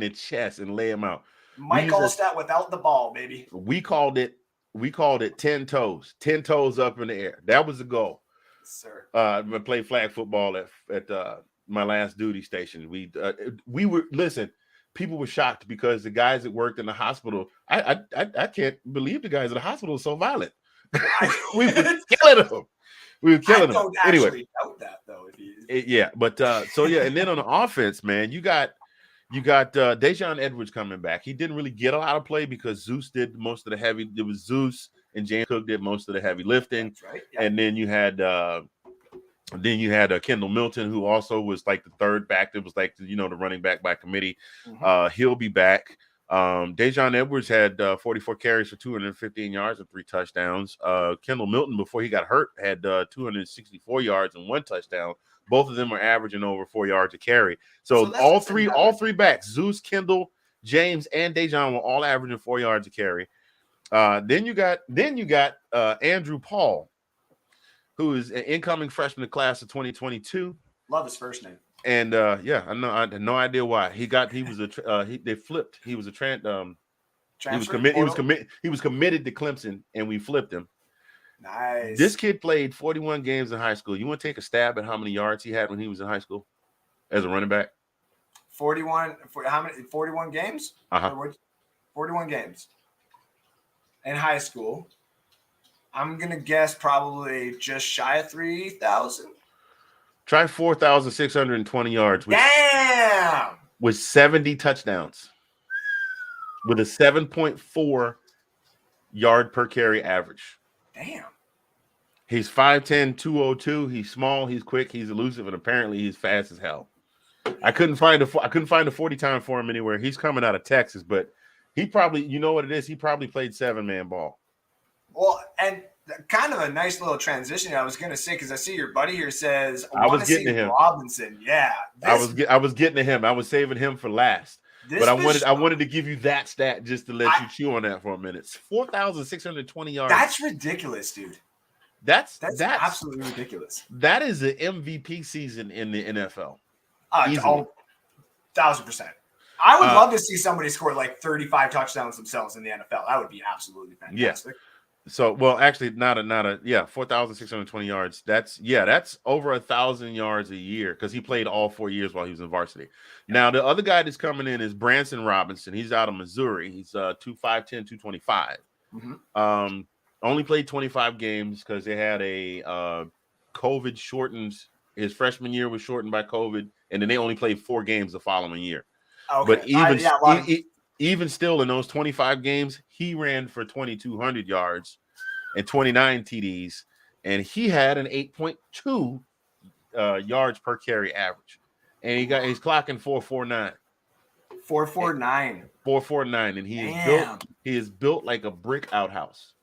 the chest and lay him out. Mike Allstat without the ball, baby. We called it 10 toes up in the air. That was the goal. Yes, sir. I played flag football at my last duty station. We were people were shocked because the guys that worked in the hospital, I can't believe the guys at the hospital are so violent. We were killing them. We were killing them. don't Anyway, actually doubt that though. And then on the offense, man, you got Dejon Edwards coming back. He didn't really get a lot of play because Zeus did most of the heavy. It was Zeus and James Cook did most of the heavy lifting. That's right. Yeah. And then you had Kendall Milton, who also was like the third back. That was like the running back by committee. He'll be back. Dejon Edwards had 44 carries for 215 yards and 3 touchdowns. Kendall Milton, before he got hurt, had 264 yards and 1 touchdown. Both of them are averaging over 4 yards a carry. So all three backs, Zeus, Kendall, James, and Dejon were all averaging 4 yards a carry. Then you got Andrew Paul, who is an incoming freshman in the class of 2022. Love his first name. And I had no idea why they flipped. He was committed to Clemson, and we flipped him. Nice. This kid played 41 games in high school. You want to take a stab at how many yards he had when he was in high school as a running back? 41 for how many? 41 games? 41 games in high school. I'm gonna guess probably just shy of 3,000. Try 4,620 yards. Damn! With 70 touchdowns. With a 7.4 yard per carry average. Damn. He's 5'10", 202. He's small, he's quick, he's elusive, and apparently he's fast as hell. I couldn't find a 40 time for him anywhere. He's coming out of Texas, but he probably, you know what it is? He probably played 7-man ball. Well, and kind of a nice little transition. I was going to say, because I see your buddy here says, I was getting to him. Robinson. Yeah. I was getting to him. I was saving him for last. But I wanted to give you that stat just to let you chew on that for a minute. 4,620 yards. That's ridiculous, dude. That's absolutely ridiculous. That is an MVP season in the NFL. 1,000%. I would love to see somebody score like 35 touchdowns themselves in the NFL. That would be absolutely fantastic. Yeah. So, well, actually, 4,620 yards. That's over 1,000 yards a year because he played all 4 years while he was in varsity. Now, the other guy that's coming in is Branson Robinson. He's out of Missouri. He's 2'10", 225. Only played 25 games because they had a COVID shortened. His freshman year was shortened by COVID, and then they only played 4 games the following year. Okay. But even still, in those 25 games, he ran for 2,200 yards and 29 TDs, and he had an 8.2 yards per carry average, and he's clocking 4.49. 4.49. 4.49, and he is built like a brick outhouse.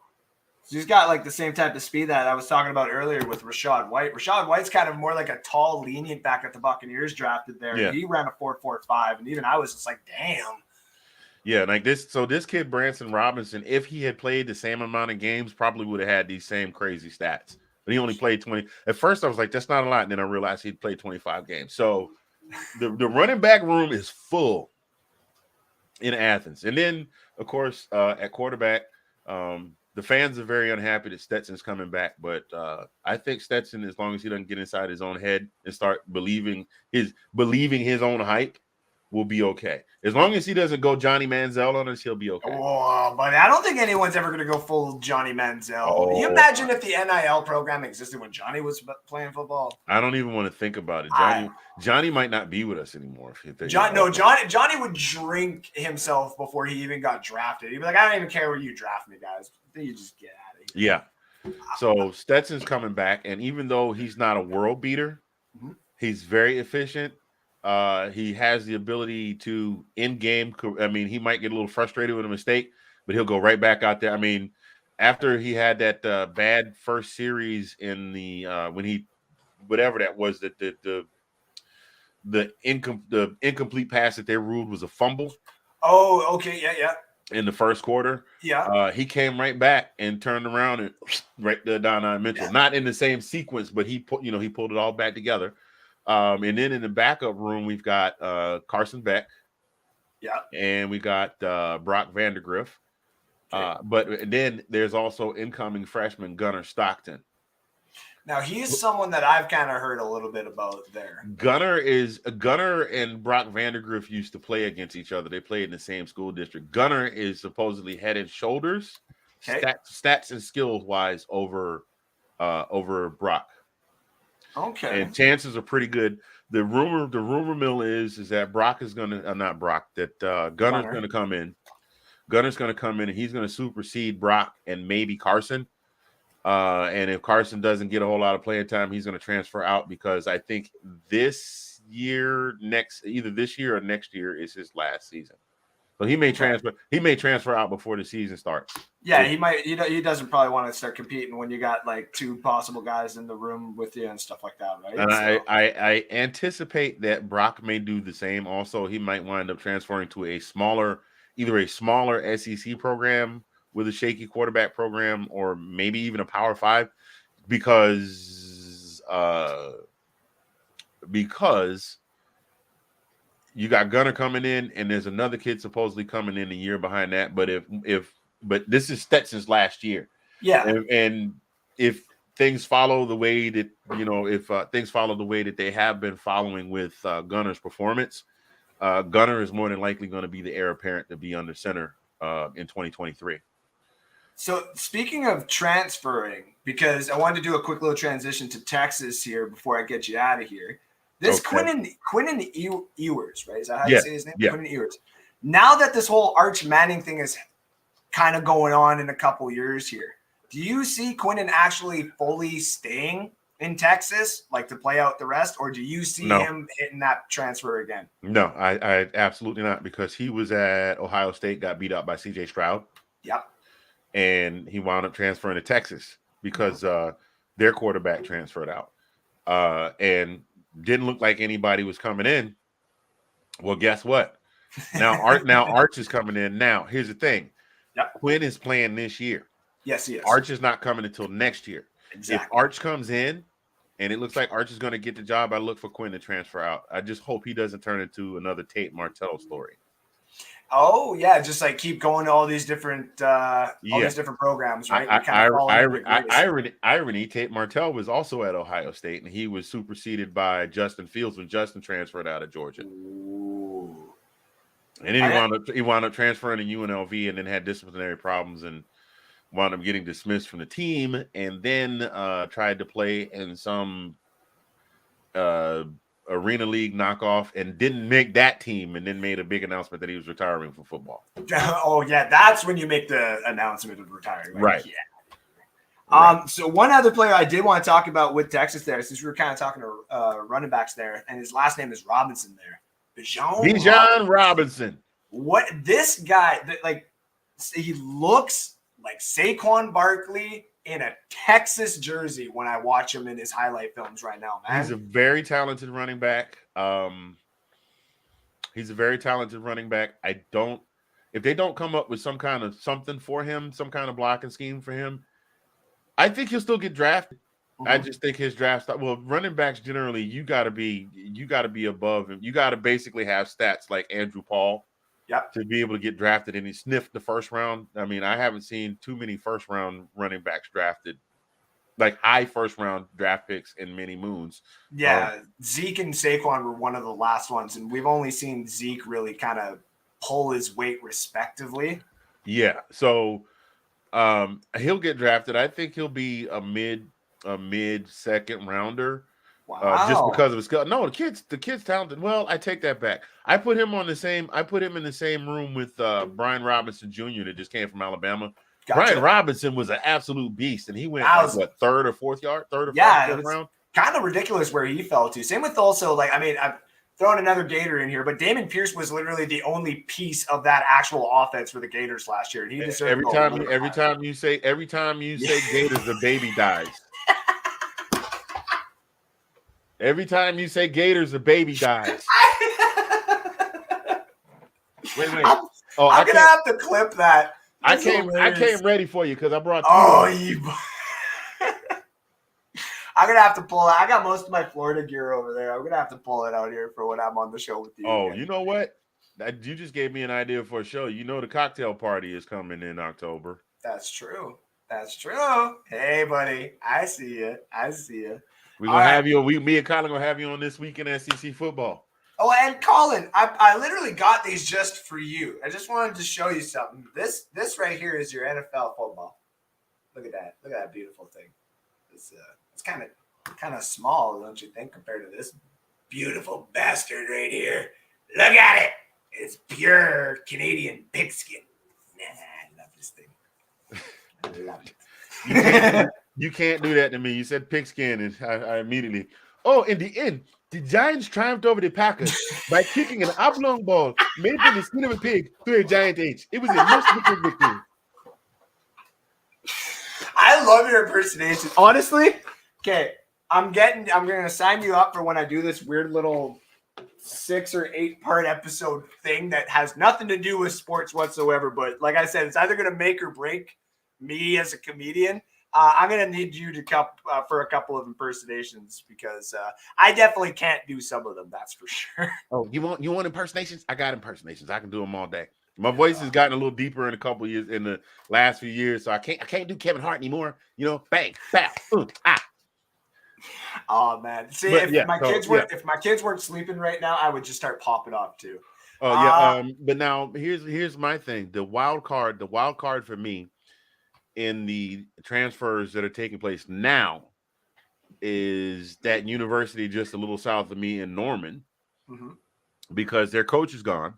So he's got like the same type of speed that I was talking about earlier with Rashaad White. Rashaad White's kind of more like a tall, lenient back at the Buccaneers drafted there. Yeah. He ran a 4.45, and even I was just like, damn. Yeah, like this. So this kid, Branson Robinson, if he had played the same amount of games, probably would have had these same crazy stats. But he only played 20. At first, I was like, that's not a lot. And then I realized he'd played 25 games. So the running back room is full in Athens. And then, of course, at quarterback, the fans are very unhappy that Stetson's coming back. But I think Stetson, as long as he doesn't get inside his own head and start believing his own hype, will be okay. As long as he doesn't go Johnny Manziel on us, he'll be okay. Oh, but I don't think anyone's ever going to go full Johnny Manziel. Can you imagine if the NIL program existed when Johnny was playing football? I don't even want to think about it. Johnny might not be with us anymore. Johnny would drink himself before he even got drafted. He'd be like, I don't even care where you draft me, guys. Then you just get out of here. Yeah. So Stetson's coming back, and even though he's not a world beater, he's very efficient. He has the ability to in-game. I mean, he might get a little frustrated with a mistake, but he'll go right back out there. I mean, after he had that bad first series in the when he whatever that was, the incomplete pass that they ruled was a fumble. Oh, okay, yeah. In the first quarter, he came right back and turned around and right there down Mitchell. Yeah. Not in the same sequence, but he pulled it all back together. And then in the backup room, we've got Carson Beck. Yeah. And we got Brock Vandergriff. Okay. But then there's also incoming freshman Gunnar Stockton. Now he's someone that I've kind of heard a little bit about there. Gunner and Brock Vandergriff used to play against each other. They played in the same school district. Gunner is supposedly head and shoulders, stats and skills wise over Brock. Okay. And chances are pretty good. The rumor mill is that Brock is gonna Gunner's gonna come in. Gunner's gonna come in and he's gonna supersede Brock and maybe Carson. And if Carson doesn't get a whole lot of playing time, he's gonna transfer out because I think either this year or next year is his last season. So he may transfer. He may transfer out before the season starts. Yeah, he might. He doesn't probably want to start competing when you got like two possible guys in the room with you and stuff like that, right? And I anticipate that Brock may do the same. Also, he might wind up transferring to either a smaller SEC program with a shaky quarterback program, or maybe even a Power 5, because you got Gunner coming in, and there's another kid supposedly coming in a year behind that. But but this is Stetson's last year. Yeah. And if things follow the way that, things follow the way that they have been following with Gunner's performance, Gunner is more than likely going to be the heir apparent to be under center in 2023. So speaking of transferring, because I wanted to do a quick little transition to Texas here before I get you out of here. This Okay. Quinnen Ewers, right? Is that how you say his name? Yeah. Quinnen Ewers. Now that this whole Arch Manning thing is kind of going on in a couple years here, do you see Quinnen actually fully staying in Texas, like to play out the rest, or do you see him hitting that transfer again? No, I absolutely not, because he was at Ohio State, got beat up by C.J. Stroud. Yep. And he wound up transferring to Texas because their quarterback transferred out. And didn't look like anybody was coming in. Well, guess what? Now Arch is coming in. Now, here's the thing. Yep. Quinn is playing this year. Yes, he is. Arch is not coming until next year. Exactly. If Arch comes in and it looks like Arch is going to get the job, I look for Quinn to transfer out. I just hope he doesn't turn into another Tate Martell story. Oh yeah, just like keep going to all these different programs, right? Irony, Tate Martell was also at Ohio State, and he was superseded by Justin Fields when Justin transferred out of Georgia. Ooh. And then he wound up transferring to UNLV, and then had disciplinary problems and wound up getting dismissed from the team, and then tried to play in some Arena League knockoff and didn't make that team, and then made a big announcement that he was retiring from football. Oh yeah, that's when you make the announcement of retiring, right? Yeah. Right. So one other player I did want to talk about with Texas there, since we were kind of talking to running backs there, and his last name is Robinson there. Bijan Robinson. What this guy, he looks like Saquon Barkley in a Texas jersey when I watch him in his highlight films right now, man. He's a very talented running back. If they don't come up with some kind of something for him, some kind of blocking scheme for him, I think he'll still get drafted. Mm-hmm. I just think his draft running backs generally, you got to be above him. You got to basically have stats like Andrew Paul. Yep. To be able to get drafted, and he sniffed the first round. I mean, I haven't seen too many first round running backs drafted, like high first round draft picks in many moons. Yeah, Zeke and Saquon were one of the last ones, and we've only seen Zeke really kind of pull his weight respectively. Yeah, so he'll get drafted. I think he'll be a mid second rounder. Wow. Just because of his skill. No, the kid's talented. Well, I take that back. I put him in the same room with Brian Robinson Jr. that just came from Alabama. Gotcha. Brian Robinson was an absolute beast, and he went third or fourth round. Kind of ridiculous where he fell to. Same with also I'm throwing another Gator in here, but Damon Pierce was literally the only piece of that actual offense for the Gators last year. And he deserved every time you say Gators, the baby dies. Every time you say Gators, the baby dies. Wait. I'm gonna have to clip that. I came ready for you because I brought. I'm gonna have to pull it. I got most of my Florida gear over there. I'm gonna have to pull it out here for when I'm on the show with you. Oh, again. You know what? You just gave me an idea for a show. You know, the cocktail party is coming in October. That's true. That's true. Hey, buddy. I see you. We're going to have you. Me and Colin going to have you on this weekend SEC football. Oh, and Colin, I literally got these just for you. I just wanted to show you something. This right here is your NFL football. Look at that. Look at that beautiful thing. It's kind of small, don't you think, compared to this beautiful bastard right here. Look at it. It's pure Canadian pigskin. Nah, I love this thing. I love it. You can't do that to me. You said pigskin, and I immediately. Oh, in the end, the Giants triumphed over the Packers by kicking an oblong ball made from the skin of a pig through a giant H. It was a much victory. I love your impersonation. Honestly, okay, I'm gonna sign you up for when I do this weird little 6 or 8 part episode thing that has nothing to do with sports whatsoever. But like I said, it's either gonna make or break me as a comedian. I'm gonna need you to come for a couple of impersonations because I definitely can't do some of them. That's for sure. Oh, you want impersonations? I got impersonations. I can do them all day. My voice has gotten a little deeper in a couple of years in the last few years, so I can't do Kevin Hart anymore. You know, bang, bang, ah. Oh man, see, But, if my kids weren't sleeping right now, I would just start popping off too. Oh yeah. But now here's my thing. The wild card for me in the transfers that are taking place now is that university just a little south of me in Norman, because their coach is gone.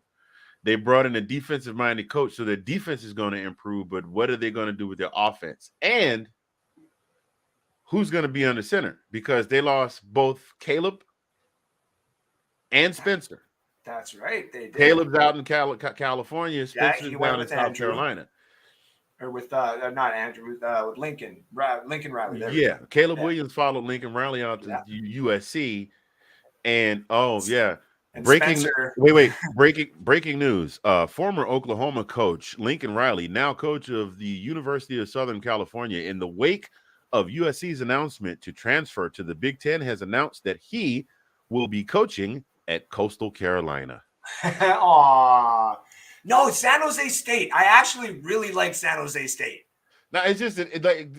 They brought in a defensive-minded coach, so their defense is going to improve. But what are they going to do with their offense? And who's going to be under center? Because they lost both Caleb and Spencer. That's right, they did. Caleb's out in California. Spencer's down in South Carolina. Or with not Andrew, with Lincoln Riley. Yeah, Caleb Williams followed Lincoln Riley out to USC, and And breaking Spencer. breaking news. Former Oklahoma coach Lincoln Riley, now coach of the University of Southern California, in the wake of USC's announcement to transfer to the Big Ten, has announced that he will be coaching at Coastal Carolina. Aww. No, San Jose State. I actually really like San Jose State. Now it's just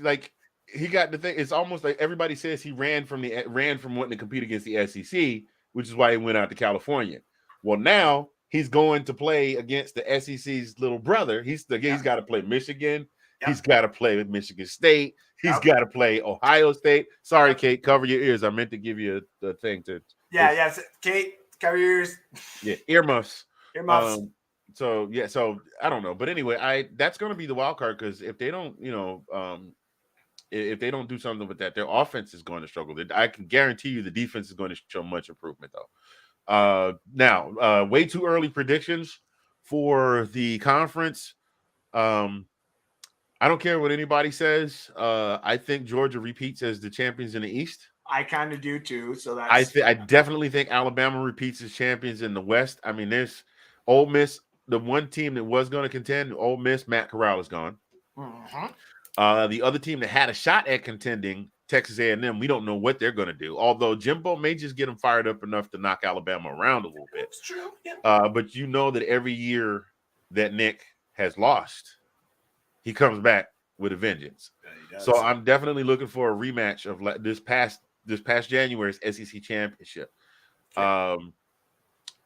like he got the thing. It's almost like everybody says he ran from wanting to compete against the SEC, which is why he went out to California. Well, now he's going to play against the SEC's little brother. He's got to play Michigan. Yep. He's got to play with Michigan State. He's got to play Ohio State. Sorry, Kate, cover your ears. I meant to give you the thing to. Yeah, Kate, cover your ears. Yeah, earmuffs. Earmuffs. So I don't know, but anyway, that's going to be the wild card, because if they don't, if they don't do something with that, their offense is going to struggle. I can guarantee you the defense is going to show much improvement, though. Now, way too early predictions for the conference. I don't care what anybody says. I think Georgia repeats as the champions in the East. I kind of do too. So that's I definitely think Alabama repeats as champions in the West. I mean, there's Ole Miss. The one team that was going to contend, Ole Miss, Matt Corral is gone. The other team that had a shot at contending, Texas A&M, we don't know what they're going to do. Although Jimbo may just get them fired up enough to knock Alabama around a little bit. That's true. Yeah. But you know that every year that Nick has lost, he comes back with a vengeance. Yeah, so I'm definitely looking for a rematch of this past January's SEC championship. Okay.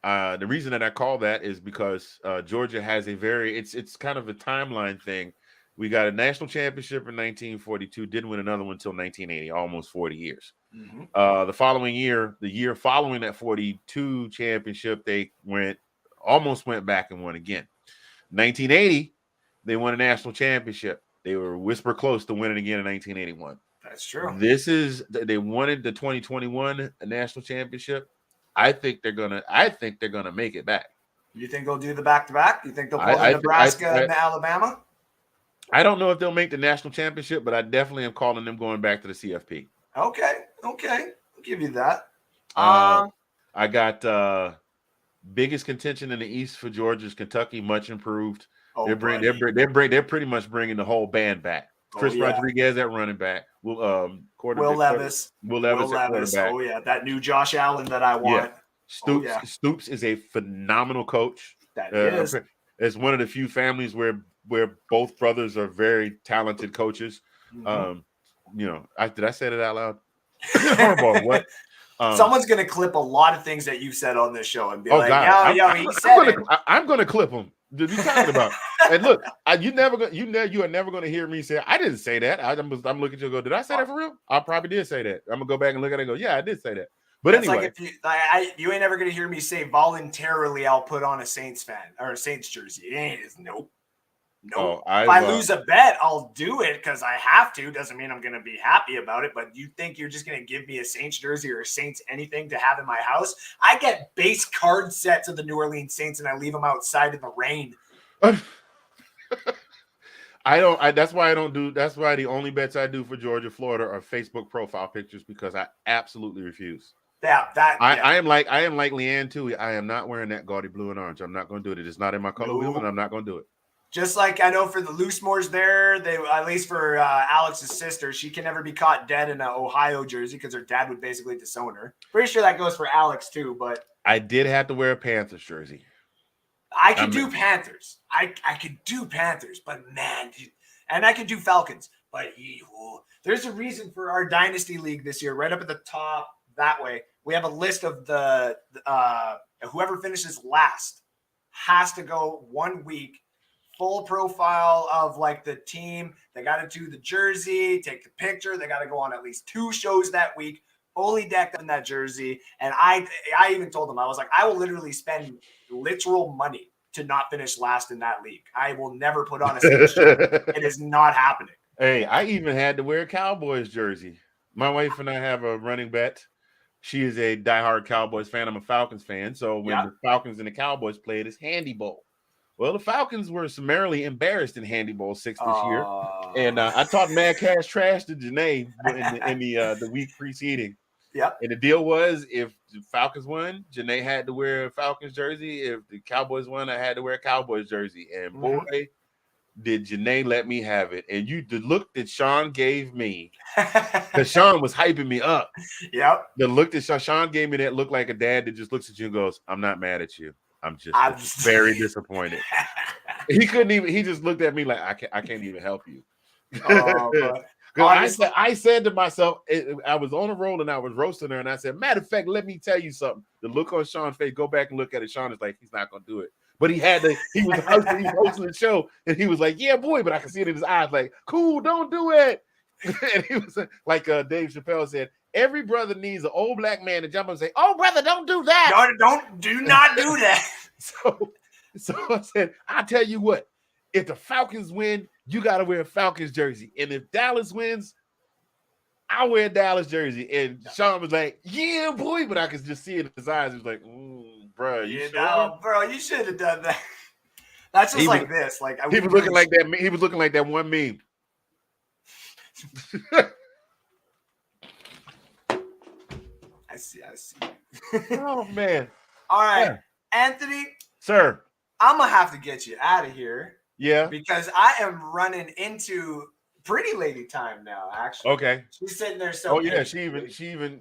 The reason that I call that is because Georgia has it's kind of a timeline thing. We got a national championship in 1942, didn't win another one until 1980, almost 40 years. The following year, the year following that 42 championship, they almost went back and won again. 1980, they won a national championship. They were whisper close to winning again in 1981. That's true. They wanted the 2021 national championship. I think they're gonna make it back. You think they'll do the back-to-back? You think they'll pull Nebraska and Alabama? I don't know if they'll make the national championship, but I definitely am calling them going back to the CFP. Okay, I'll give you that. I got biggest contention in the East for Georgia is Kentucky, much improved. They're pretty much bringing the whole band back. Chris Rodriguez at running back. Will Levis at quarterback. Oh yeah, that new Josh Allen that I want. Yeah. Stoops is a phenomenal coach. That is. It's one of the few families where where both brothers are very talented coaches. Mhm. Did I say that out loud? Horrible. What? Someone's gonna clip a lot of things that you've said on this show and be Oh like, God, he said it. I'm gonna clip them. What are you talking about? And look, you are never gonna hear me say I didn't say that. I'm looking at you and go, did I say that for real? I probably did say that. I'm gonna go back and look at it and go, yeah, I did say that. But That's anyway, like if you ain't never gonna hear me say voluntarily I'll put on a Saints fan or a Saints jersey. It ain't. Nope. Oh, If I lose a bet, I'll do it because I have to. Doesn't mean I'm going to be happy about it. But you think you're just going to give me a Saints jersey or a Saints anything to have in my house? I get base card sets of the New Orleans Saints and I leave them outside in the rain. That's why the only bets I do for Georgia, Florida are Facebook profile pictures because I absolutely refuse. I am like Leanne Tui. I am not wearing that gaudy blue and orange. I'm not going to do it. It is not in my color wheel, and I'm not going to do it. Just like I know for the Loosemores there, they at least for Alex's sister, she can never be caught dead in an Ohio jersey because her dad would basically disown her. Pretty sure that goes for Alex too, but I did have to wear a Panthers jersey. I could do Panthers. I could do Panthers, but man, dude, and I could do Falcons. But there's a reason for our Dynasty League this year. Right up at the top that way, we have a list of the whoever finishes last has to go 1 week. Full profile of like the team. They got to do the jersey, take the picture. They got to go on at least 2 shows that week, fully decked in that jersey. And I even told them, I was like, I will literally spend literal money to not finish last in that league. I will never put on a Saints jersey. It is not happening. Hey, I even had to wear a Cowboys jersey. My wife and I have a running bet. She is a diehard Cowboys fan. I'm a Falcons fan. So when the Falcons and the Cowboys played, it's Handy Bowl. Well, the Falcons were summarily embarrassed in Handy Bowl 6 this year, and I talked Mad Cash trash to Janae in the week preceding. Yep. And the deal was, if the Falcons won, Janae had to wear a Falcons jersey. If the Cowboys won, I had to wear a Cowboys jersey. And boy, did Janae let me have it. And the look that Sean gave me, because Sean was hyping me up. Yep. The look that Sean gave me, that looked like a dad that just looks at you and goes, "I'm not mad at you. I'm just very disappointed." He couldn't even. He just looked at me like, I can't even help you. I said to myself, I was on a roll and I was roasting her, and I said, matter of fact, let me tell you something. The look on Sean's face, go back and look at it. Sean is like, he's not gonna do it, but he had to. He was hosting the show, and he was like, yeah, boy, but I can see it in his eyes, like, cool, don't do it. And he was like, Dave Chappelle said, every brother needs an old black man to jump up and say, "Oh, brother, don't do that. Do not do that." So I said, I'll tell you what, if the Falcons win, you got to wear a Falcons jersey. And if Dallas wins, I'll wear a Dallas jersey. And Sean was like, yeah, boy. But I could just see it in his eyes. He was like, bro, you sure? Bro, you should have done that. That's just this. Like he was looking like that. He was looking like that one meme. I see. Oh, man. All right. Yeah. Anthony. Sir. I'm going to have to get you out of here. Yeah. Because I am running into pretty lady time now, actually. Okay. She's sitting there so she even,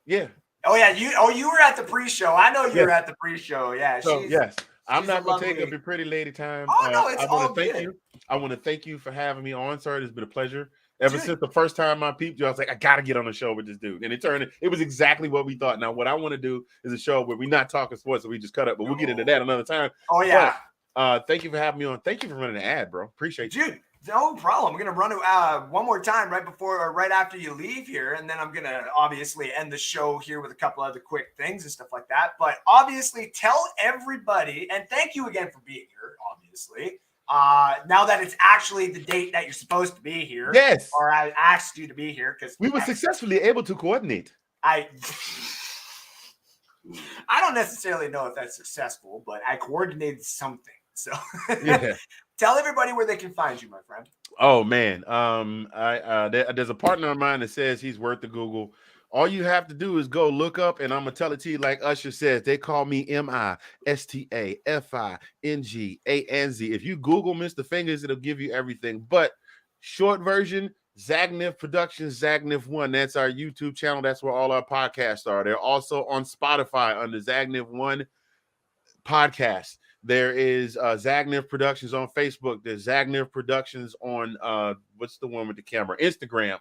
yeah. Oh, yeah. You were at the pre-show. I know you were at the pre-show. Yeah. So, yes. I'm not going to take up your pretty lady time. Oh, no, it's all good. I want to thank you for having me on, sir. It's been a pleasure. Ever since the first time I peeped you, I was like, I got to get on the show with this dude. And it was exactly what we thought. Now, what I want to do is a show where we're not talking sports, so we just cut up, but we'll get into that another time. Oh, yeah. But, thank you for having me on. Thank you for running an ad, bro. Appreciate you. Dude, no problem. I'm going to run one more time right after you leave here. And then I'm going to obviously end the show here with a couple other quick things and stuff like that. But obviously, tell everybody, and thank you again for being here, obviously. Now that it's actually the date that you're supposed to be here. Yes. Or I asked you to be here because we were successfully able to coordinate. I don't necessarily know if that's successful, but I coordinated something. So yeah. Tell everybody where they can find you, my friend. Oh man. There's a partner of mine that says he's worth the Google. All you have to do is go look up, and I'm going to tell it to you like Usher says. They call me MISTAFINGANZ. If you Google Mr. Fingers, it'll give you everything. But short version, Zagnif Productions, Zagnif 1. That's our YouTube channel. That's where all our podcasts are. They're also on Spotify under Zagnif 1 podcast. There is Zagnif Productions on Facebook. There's Zagnif Productions on what's the one with the camera? Instagram.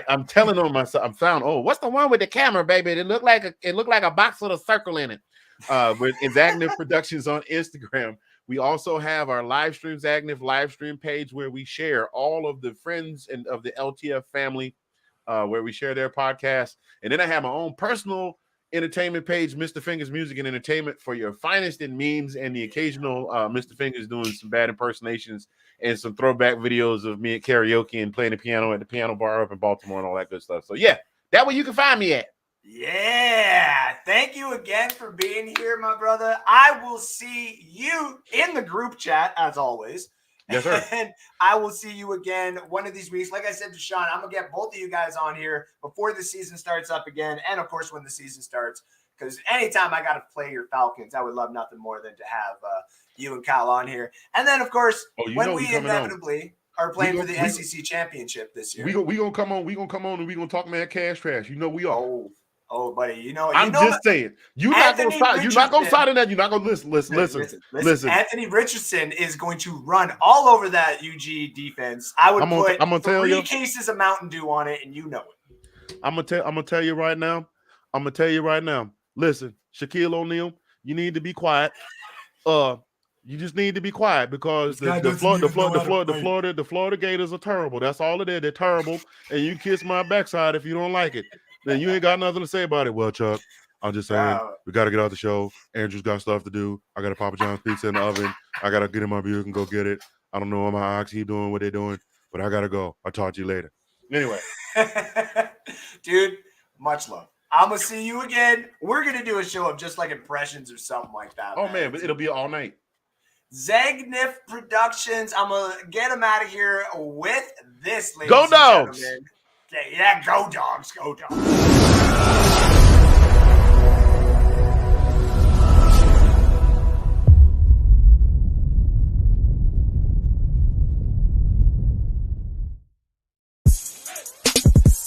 I'm telling on myself. I'm found. Oh, what's the one with the camera, baby? It looked like a box with a circle in it. With Zagnif Productions on Instagram. We also have our live stream Zagnif live stream page where we share all of the friends and of the LTF family, where we share their podcasts. And then I have my own personal entertainment page, Mr. Fingers Music and Entertainment, for your finest in memes and the occasional Mr. Fingers doing some bad impersonations and some throwback videos of me at karaoke and playing the piano at the piano bar up in Baltimore and all that good stuff. So yeah, that way you can find me at. Yeah, thank you again for being here, my brother. I will see you in the group chat as always. Yes, sir. And I will see you again one of these weeks. Like I said to Sean, I'm going to get both of you guys on here before the season starts up again. And, of course, when the season starts. Because anytime I got to play your Falcons, I would love nothing more than to have you and Kyle on here. And then, of course, when we inevitably are playing for the SEC championship this year. We gonna come on and we gonna talk mad cash trash. You know we are. Oh, buddy, I'm just saying. You're not gonna sign in that. You're not gonna listen. Anthony Richardson is going to run all over that UG defense. I'm gonna tell 3 cases of Mountain Dew on it, and you know it. I'm gonna tell you right now. Listen, Shaquille O'Neal, you need to be quiet. You just need to be quiet because the Florida Gators are terrible. That's all it is. They're terrible, and you kiss my backside if you don't like it. Then you ain't got nothing to say about it. Well, Chuck, I'm just saying we got to get out the show. Andrew's got stuff to do. I got a Papa John's pizza in the oven. I got to get in my Buick and go get it. I don't know what my ox keep doing what they're doing, but I got to go. I'll talk to you later. Anyway. Dude, much love. I'm going to see you again. We're going to do a show of just like impressions or something like that. Oh, man, but it'll be all night. Zagnif Productions. I'm going to get them out of here with this, ladies and Dogs! Gentlemen. Yeah, go Dogs, go Dogs.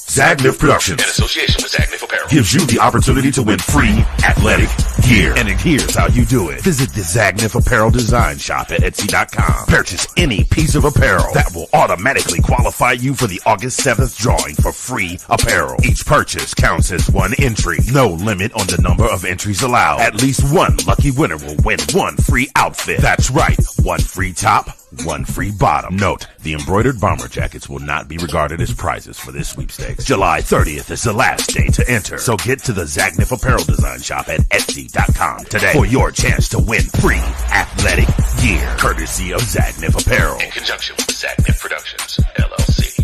Zagnif Productions, in association with Zagnif Apparel, gives you the opportunity to win free athletic gear. And here's how you do it. Visit the Zagnif Apparel Design Shop at Etsy.com. Purchase any piece of apparel that will automatically qualify you for the August 7th drawing for free apparel. Each purchase counts as one entry. No limit on the number of entries allowed. At least one lucky winner will win one free outfit. That's right, one free top, one free bottom. Note, the embroidered bomber jackets will not be regarded as prizes for this sweepstakes. July 30th is the last day to enter. So get to the Zagnif Apparel Design Shop at Etsy.com today for your chance to win free athletic gear, courtesy of Zagnif Apparel. in conjunction with Zagnif Productions, LLC.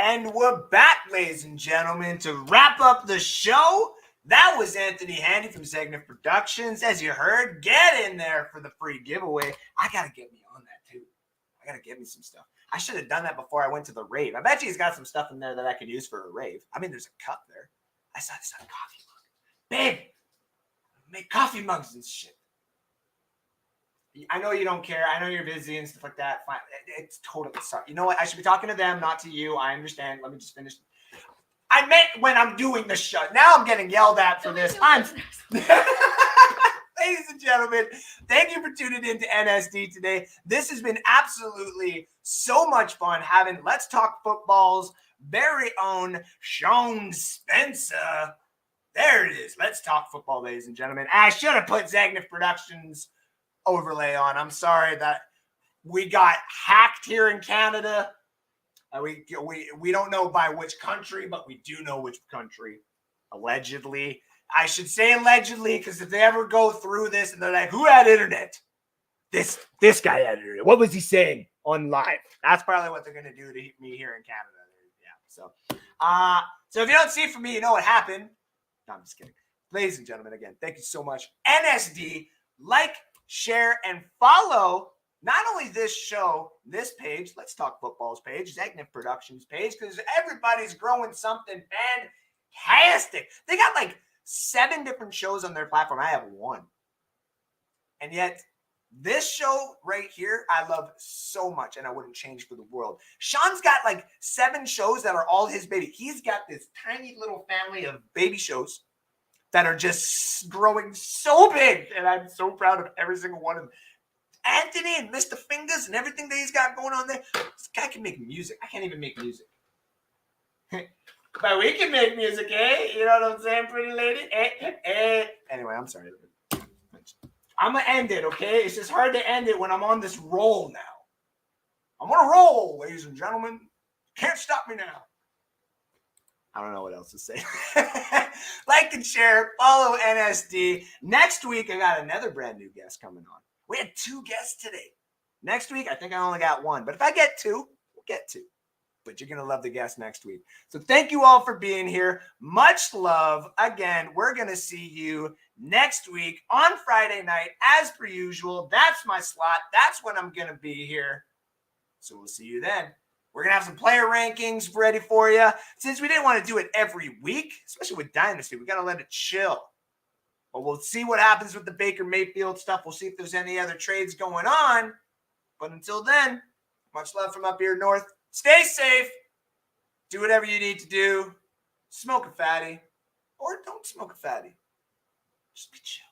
And we're back, ladies and gentlemen, to wrap up the show. That was Anthony Handy from Zagnif Productions. As you heard, get in there for the free giveaway. I got to get me on that, too. I got to get me some stuff. I should have done that before I went to the rave. I bet you he's got some stuff in there that I could use for a rave. I mean, there's a cup there. I saw this on a coffee mug. Babe, make coffee mugs and shit. I know you don't care. I know you're busy and stuff like that. Fine. It's totally sorry. You know what? I should be talking to them, not to you. I understand. Let me just finish. I meant when I'm doing the show. Now I'm getting yelled at for this. Ladies and gentlemen, thank you for tuning in to NSD today. This has been absolutely so much fun having Let's Talk Football's very own Sean Spencer. There it is. Let's Talk Football, ladies and gentlemen. I should have put Zagnif Productions overlay on. I'm sorry that we got hacked here in Canada. We don't know by which country, but we do know which country. Allegedly. I should say allegedly, because if they ever go through this and they're like, who had internet? This guy had internet. What was he saying on live? That's probably what they're going to do to me here in Canada. Yeah. So if you don't see it from me, you know what happened. No, I'm just kidding. Ladies and gentlemen, again, thank you so much. NSD, like, share, and follow not only this show, this page, Let's Talk Football's page, Zagnif Productions page, because everybody's growing something fantastic. They got like 7 different shows on their platform. I have 1. And yet, this show right here, I love so much, and I wouldn't change for the world. Sean's got like 7 shows that are all his baby. He's got this tiny little family of baby shows that are just growing so big, and I'm so proud of every single one of them. Anthony and Mr. Fingers and everything that he's got going on there. This guy can make music. I can't even make music. But we can make music, eh? You know what I'm saying, pretty lady? Anyway, I'm sorry. I'm going to end it, okay? It's just hard to end it when I'm on this roll now. I'm on a roll, ladies and gentlemen. Can't stop me now. I don't know what else to say. Like and share, follow NSD. Next week, I got another brand new guest coming on. We had 2 guests today. Next week, I think I only got 1. But if I get 2, we'll get 2. But you're going to love the guest next week. So thank you all for being here. Much love. Again, we're going to see you next week on Friday night as per usual. That's my slot. That's when I'm going to be here. So we'll see you then. We're going to have some player rankings ready for you. Since we didn't want to do it every week, especially with Dynasty, we got to let it chill. But we'll see what happens with the Baker Mayfield stuff. We'll see if there's any other trades going on. But until then, much love from up here north. Stay safe. Do whatever you need to do. Smoke a fatty. Or don't smoke a fatty. Just be chill.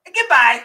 And goodbye.